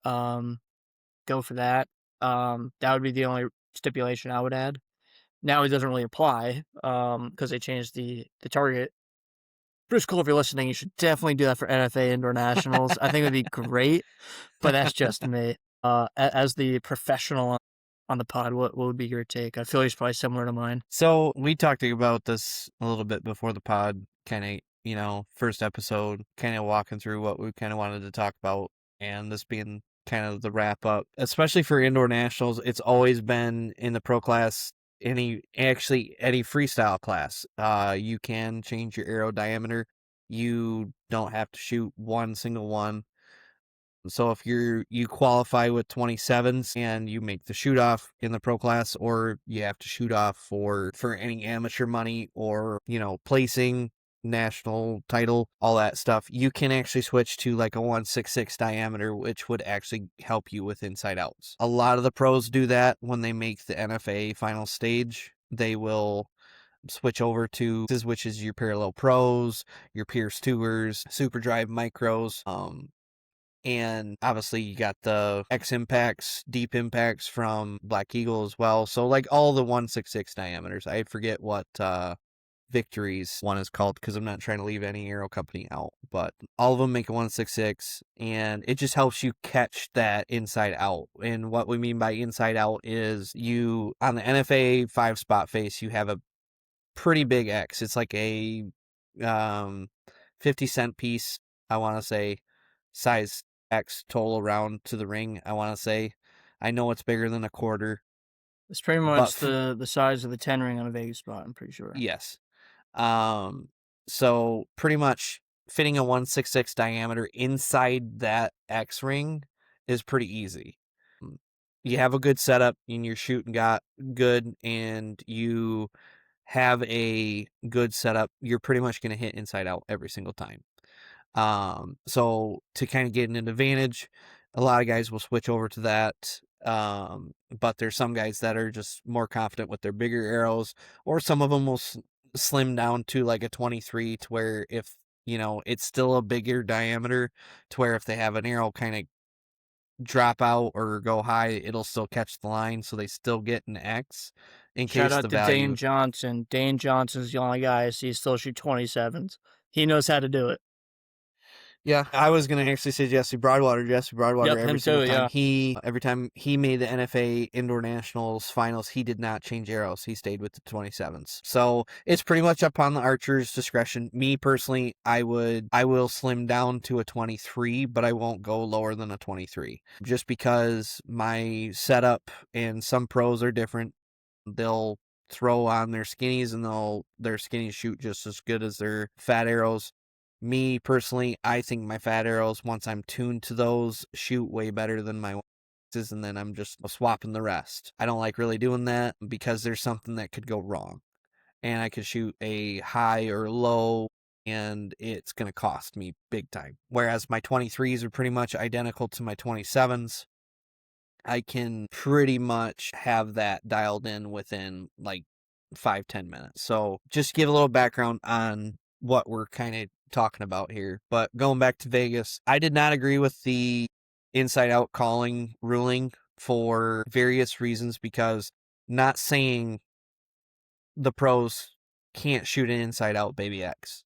go for that. That would be the only stipulation I would add. Now it doesn't really apply because they changed the target. Bruce Cole, if you're listening, you should definitely do that for NFA Indoor Nationals. I think it would be great, but that's just me. As the professional on the pod, what would be your take? I feel like it's probably similar to mine. So we talked about this a little bit before the pod, kind of, first episode, kind of walking through what we kind of wanted to talk about, and this being kind of the wrap up, especially for indoor nationals. It's always been in the pro class, any freestyle class. You can change your arrow diameter. You don't have to shoot one single one. So if you qualify with 27s and you make the shoot off in the pro class, or you have to shoot off for any amateur money, or placing, national title, all that stuff, you can actually switch to like a 166 diameter, which would actually help you with inside outs. A lot of the pros do that when they make the NFA final stage. They will switch over to this, which is your parallel pros, your Pierce tours, super drive micros, and obviously you got the X impacts, deep impacts from Black Eagle as well. So like all the 166 diameters. I forget what Victory's one is called, because I'm not trying to leave any arrow company out, but all of them make a 166, and it just helps you catch that inside out. And what we mean by inside out is, you on the NFA 5-spot face, you have a pretty big X. It's like a 50-cent piece, I want to say, size X total around to the ring, I want to say. I know it's bigger than a quarter. It's pretty But much the size of the 10 ring on a Vegas spot, I'm pretty sure. yes. So pretty much fitting a 166 diameter inside that X ring is pretty easy. You have a good setup and you're shooting got good, and you have a good setup, you're pretty much going to hit inside out every single time. So to kind of get an advantage, a lot of guys will switch over to that. But there's some guys that are just more confident with their bigger arrows, or some of them will slim down to like a 23, to where if, it's still a bigger diameter, to where if they have an arrow kind of drop out or go high, it'll still catch the line, so they still get an X in Shout case out the to value. Dane Johnson. Dane Johnson's the only guy I see still shoot 27s. He knows how to do it. Yeah, I was gonna actually say Jesse Broadwater. Yep, Every him single too, time yeah. every time he made the NFA Indoor Nationals finals, he did not change arrows. He stayed with the 27s. So it's pretty much up on the archer's discretion. Me personally, I will slim down to a 23, but I won't go lower than a 23, just because my setup and some pros are different. They'll throw on their skinnies, and their skinnies shoot just as good as their fat arrows. Me personally, I think my fat arrows, once I'm tuned to those, shoot way better than my X's, and then I'm just swapping the rest. I don't like really doing that, because there's something that could go wrong, and I could shoot a high or low, and it's going to cost me big time. Whereas my 23s are pretty much identical to my 27s. I can pretty much have that dialed in within like 5-10 minutes. So just give a little background on what we're kind of talking about here. But going back to Vegas, I did not agree with the inside out calling ruling for various reasons, because not saying the pros can't shoot an inside out baby X,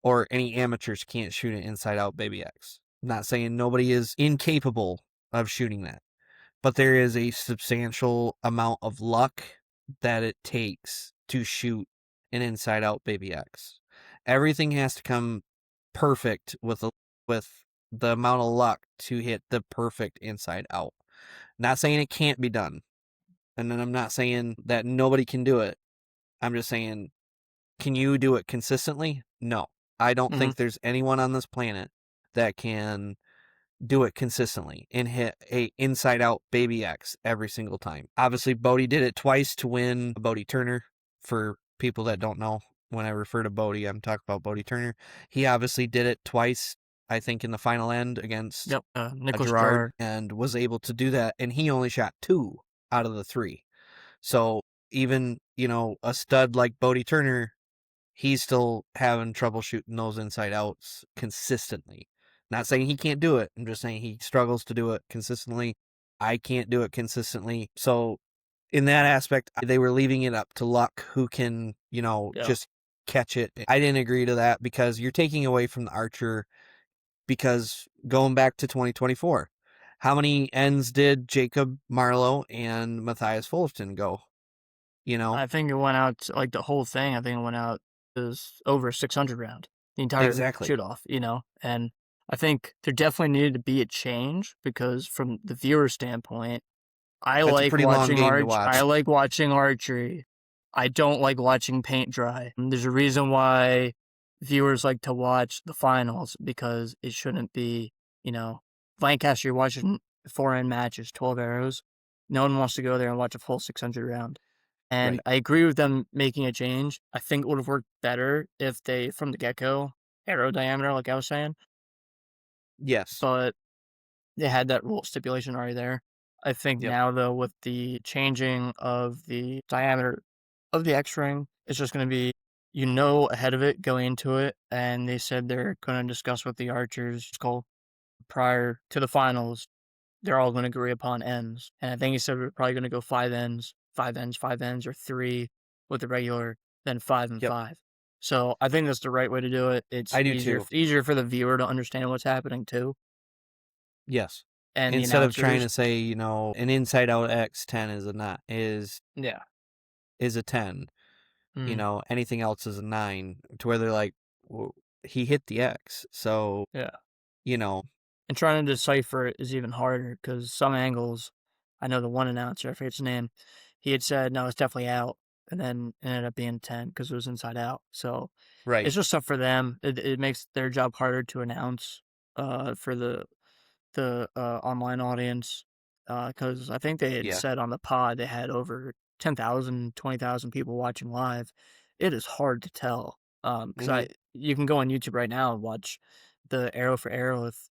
or any amateurs can't shoot an inside out baby X. Not saying nobody is incapable of shooting that, but there is a substantial amount of luck that it takes to shoot an inside out baby X. Everything has to come perfect with the amount of luck to hit the perfect inside out. Not saying it can't be done, and then I'm not saying that nobody can do it. I'm just saying, can you do it consistently? No. I don't think there's anyone on this planet that can do it consistently and hit a inside out baby X every single time. Obviously, Bodie did it twice to win Bodie Turner. For people that don't know, when I refer to Bodie, I'm talking about Bodie Turner. He obviously did it twice, I think, in the final end against Nicholas Gerard, Gerard. and was able to do that. And he only shot 2 out of the 3. So even, a stud like Bodie Turner, he's still having trouble shooting those inside outs consistently. Not saying he can't do it. I'm just saying he struggles to do it consistently. I can't do it consistently. So in that aspect, they were leaving it up to luck, who can, just catch it. I didn't agree to that, because you're taking away from the archer. Because going back to 2024, how many ends did Jacob Marlowe and Matthias Fulton go? You know? I think it went out like the whole thing. I think it went out is over 600 round, the entire Exactly. shoot off. And I think there definitely needed to be a change because from the viewer standpoint, I That's a like pretty long watching game to watch. I like watching archery. I don't like watching paint dry. And there's a reason why viewers like to watch the finals because it shouldn't be, Lancaster, you're watching 4 end matches, 12 arrows. No one wants to go there and watch a full 600 round. And Right. I agree with them making a change. I think it would have worked better if they, from the get-go, arrow diameter, like I was saying, Yes. but they had that rule stipulation already there. I think Yep. now, though, with the changing of the diameter of the X-ring, it's just going to be, ahead of it going into it. And they said they're going to discuss with the archers prior to the finals. They're all going to agree upon ends. And I think he said we're probably going to go 5 ends, 5 ends, or 3 with the regular, then 5 and Yep. 5. So I think that's the right way to do it. It's I do too. easier for the viewer to understand what's happening too. Yes. And the Instead of trying announcers, to say, an inside out X10 yeah. is a 10. Mm, Anything else is a 9, to where they're like, well, he hit the X. So, yeah. you know, And trying to decipher it is even harder because some angles, I know the one announcer, I forget his name, he had said, no, it's definitely out. And then it ended up being 10 because it was inside out. So right. it's just tough for them. It makes their job harder to announce for the online audience because I think they had Yeah. said on the pod they had over 10,000, 20,000 people watching live. It is hard to tell because Hmm. you can go on YouTube right now and watch the arrow for arrow with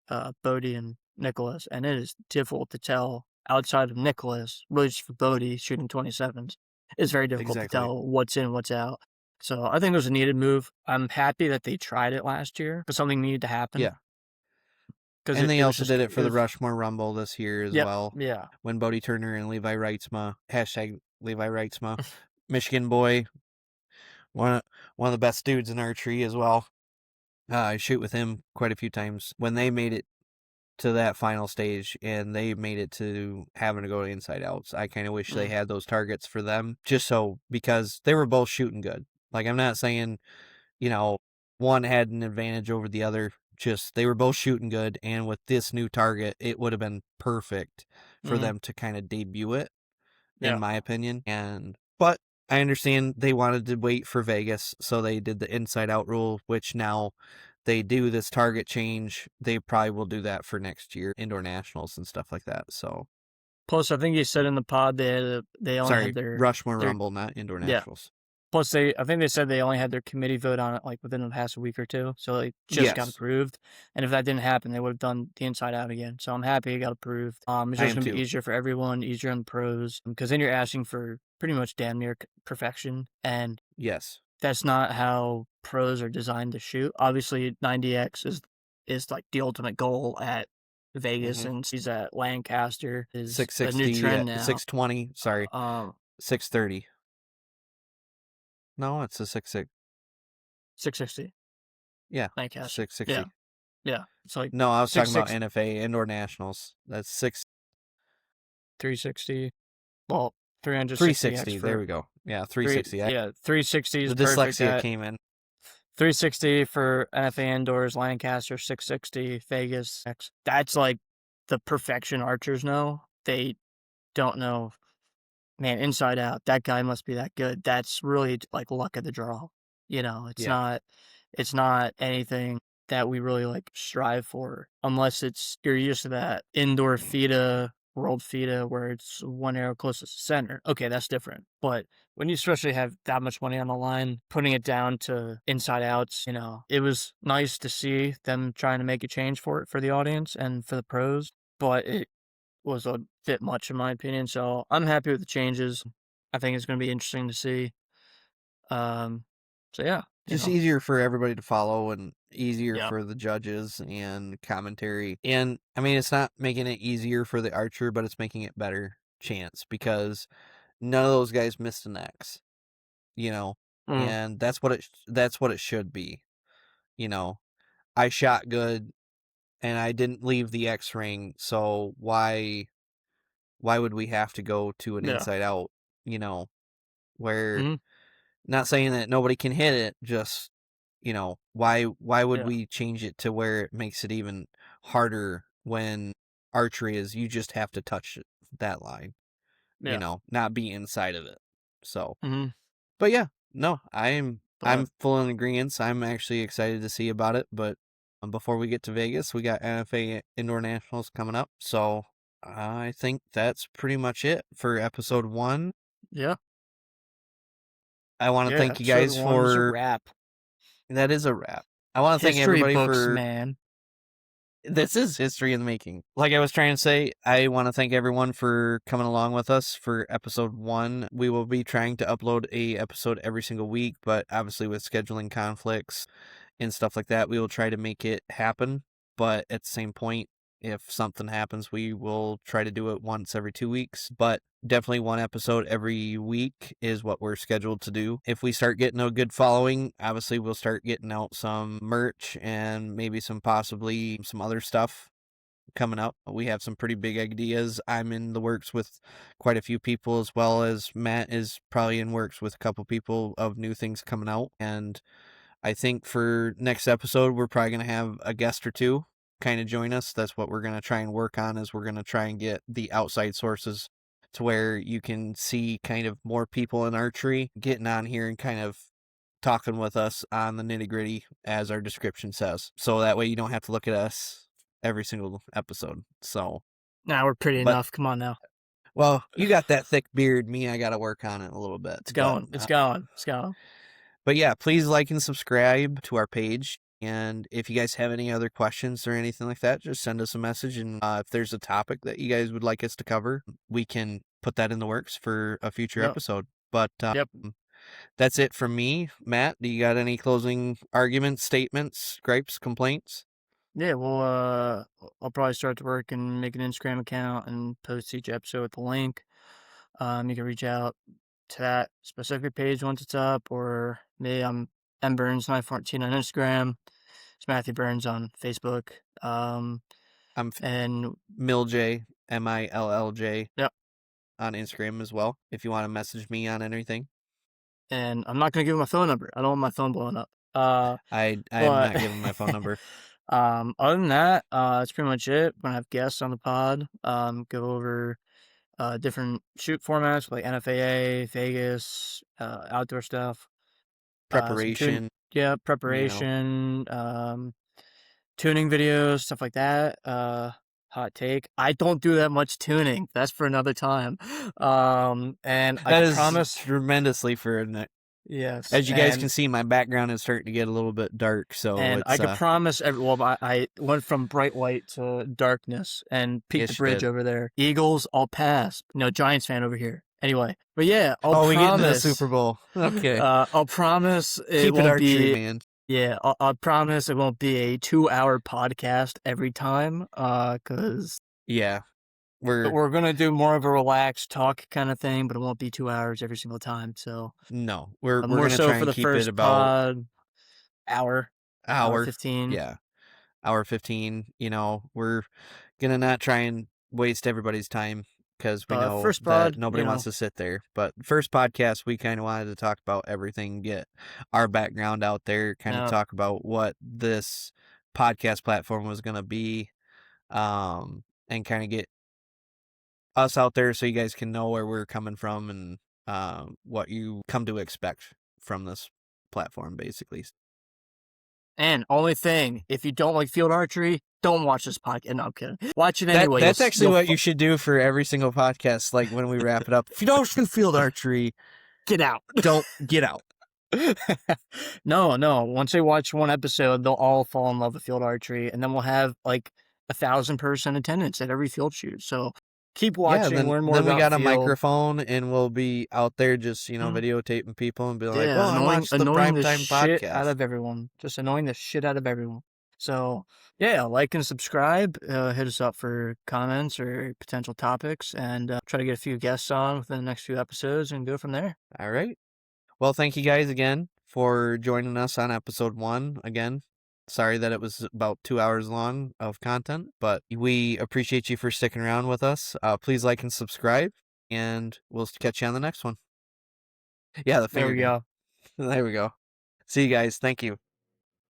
Bodie and Nicholas, and it is difficult to tell outside of Nicholas, really just for Bodie shooting 27s. It's very difficult to Exactly. tell what's in, what's out. So I think it was a needed move. I'm happy that they tried it last year because something needed to happen. Yeah. Because And they it was also just, did it it for the was, Rushmore Rumble this year as yep, well. yeah. When Bodie Turner and Levi Reitzma, hashtag Levi Reitzma, Michigan boy, one of the best dudes in archery as well. I shoot with him quite a few times. When they made it to that final stage and they made it to having to go to inside outs, I kind of wish they Mm, had those targets for them, just so, because they were both shooting good. Like, I'm not saying, one had an advantage over the other. Just they were both shooting good, and with this new target, it would have been perfect for mm, them to kind of debut it, in yeah. my opinion. But I understand they wanted to wait for Vegas, so they did the inside out rule, which now they do this target change. They probably will do that for next year, indoor nationals and stuff like that. So, Plus, I think you said in the pod they only had sorry, their Rushmore their Rumble, not indoor yeah. nationals. Plus, I think they said they only had their committee vote on it like within the past week or two, so it just got Yes, approved. And if that didn't happen, they would have done the inside out again. So I'm happy it got approved. It's I just am gonna be too. easier for everyone, easier on the pros, because then you're asking for pretty much damn near perfection, and Yes. that's not how pros are designed to shoot. Obviously, 90x is like the ultimate goal at Vegas, Mm-hmm. and he's at Lancaster is the new 660, trend now. 620, sorry, Um, 630. No, it's a 660 yeah, Lancaster. Yeah, 660. yeah. It's like No, I was talking about 660, NFA, Indoor Nationals. That's 360. Well, 360x 360. There for we go. Yeah, 360. 360 is The perfect dyslexia at came in. 360 for NFA indoors, Lancaster 660, Vegas. That's like the perfection archers know. They don't know, man, inside out. That guy must be that good. That's really like luck of the draw. It's Yeah. not anything that we really like strive for unless you're used to that indoor FIDA, world FIDA where it's one arrow closest to center. Okay, that's different. But when you especially have that much money on the line, putting it down to inside outs, it was nice to see them trying to make a change for it for the audience and for the pros, but it was a bit much in my opinion. So I'm happy with the changes. I think it's going to be interesting to see. Um, so yeah, Just easier for everybody to follow and easier yeah. for the judges and commentary. And I mean, it's not making it easier for the archer, but it's making it better chance, because none of those guys missed an X, you know, Mm, and that's what it should be. You know, I shot good. and I didn't leave the X ring, so why would we have to go to an Yeah. inside out, where, Mhm. not saying that nobody can hit it, just, why would Yeah. we change it to where it makes it even harder when archery is you just have to touch that line, Yeah. not be inside of it. So, Mhm. but yeah, no, I'm But full in agreement. I'm actually excited to see about it, but before we get to Vegas, we got NFA Indoor Nationals coming up. So I think that's pretty much it for episode 1. yeah. I want to Yeah. thank you Episode guys 1 is a for wrap. that is a wrap. I want to thank History everybody books, for man. this is history in the making. Like I was trying to say, I want to thank everyone for coming along with us for episode 1. We will be trying to upload a episode every single week, but obviously with scheduling conflicts and stuff like that, we will try to make it happen. But at the same point, if something happens, we will try to do it once every 2 weeks. But definitely one episode every week is what we're scheduled to do. If we start getting a good following, obviously we'll start getting out some merch and maybe possibly some other stuff coming up. We have some pretty big ideas. I'm in the works with quite a few people, as well as Matt is probably in works with a couple people of new things coming out. And I think for next episode, we're probably going to have a guest or two kind of join us. That's what we're going to try and work on, is we're going to try and get the outside sources to where you can see kind of more people in archery getting on here and kind of talking with us on the nitty gritty, as our description says. So that way you don't have to look at us every single episode. So, Nah, we're pretty but, enough. Come on now. well, you got that thick beard. Me, I got to work on it a little bit. It's going. It's going. It's going. But yeah, please like and subscribe to our page. And if you guys have any other questions or anything like that, just send us a message. And if there's a topic that you guys would like us to cover, we can put that in the works for a future Yep. episode. But Yep. that's it from me. Matt, do you got any closing arguments, statements, gripes, complaints? Yeah, well, I'll probably start to work and make an Instagram account and post each episode with the link. You can reach out to that specific page once it's up, or me, I'm mburns914 on Instagram. It's Matthew Burns on Facebook. I'm And MillJ, MILLJ, yep, on Instagram as well, if you want to message me on anything. and I'm not gonna give my phone number. I don't want my phone blowing up. I am But not giving my phone number. other than that, that's pretty much it. We're gonna have guests on the pod. Go over different shoot formats like NFAA, Vegas, outdoor stuff. Some tune, Preparation, yeah, you know. preparation, tuning videos, stuff like that. Hot take. I don't do that much tuning. That's for another time. And I That could is promise, tremendously for yes, as you guys can see, my background is starting to get a little bit dark, so and I it's could promise well, I went from bright white to darkness and peaked the yes, you bridge did. over there. Eagles, all pass. No, Giants fan over here. Anyway, but yeah, I'll Oh, we get into the promise. Super Bowl. Okay. I'll promise it Keep it won't archery, be. man. Yeah, I'll promise it won't be a 2-hour podcast every time. Because Yeah. We're we're gonna do more of a relaxed talk kind of thing, but it won't be 2 hours every single time. So no. We're more gonna so try for and the keep it first about pod, hour, hour hour. 15. Yeah. Hour 15. We're gonna not try and waste everybody's time, because we But know first that pod, nobody wants to sit there. But first podcast, we kind of wanted to talk about everything, get our background out there, kind of uh, talk about what this podcast platform was going to be, and kind of get us out there so you guys can know where we're coming from and what you come to expect from this platform, basically. and only thing, if you don't like field archery, don't watch this podcast. No, I'm kidding. Watch it anyway. That's actually what you should do for every single podcast. Like when we wrap it up, if you don't like field archery, get out. don't get out. No. Once they watch one episode, they'll all fall in love with field archery, and then we'll have like 1,000-person attendance at every field shoot. So keep watching, learn more then we about got a field. microphone, and we'll be out there just Mhm. videotaping people and be like, Yeah, "Well, I watched the annoying the primetime shit podcast." out of everyone. Just annoying the shit out of everyone. So yeah, like and subscribe. Hit us up for comments or potential topics, and try to get a few guests on within the next few episodes, and go from there. All right. Well, thank you guys again for joining us on episode 1 again. Sorry that it was about 2 hours long of content, but we appreciate you for sticking around with us. Please like and subscribe, and we'll catch you on the next one. Yeah, the There finger we game. go. There we go. See you guys. Thank you.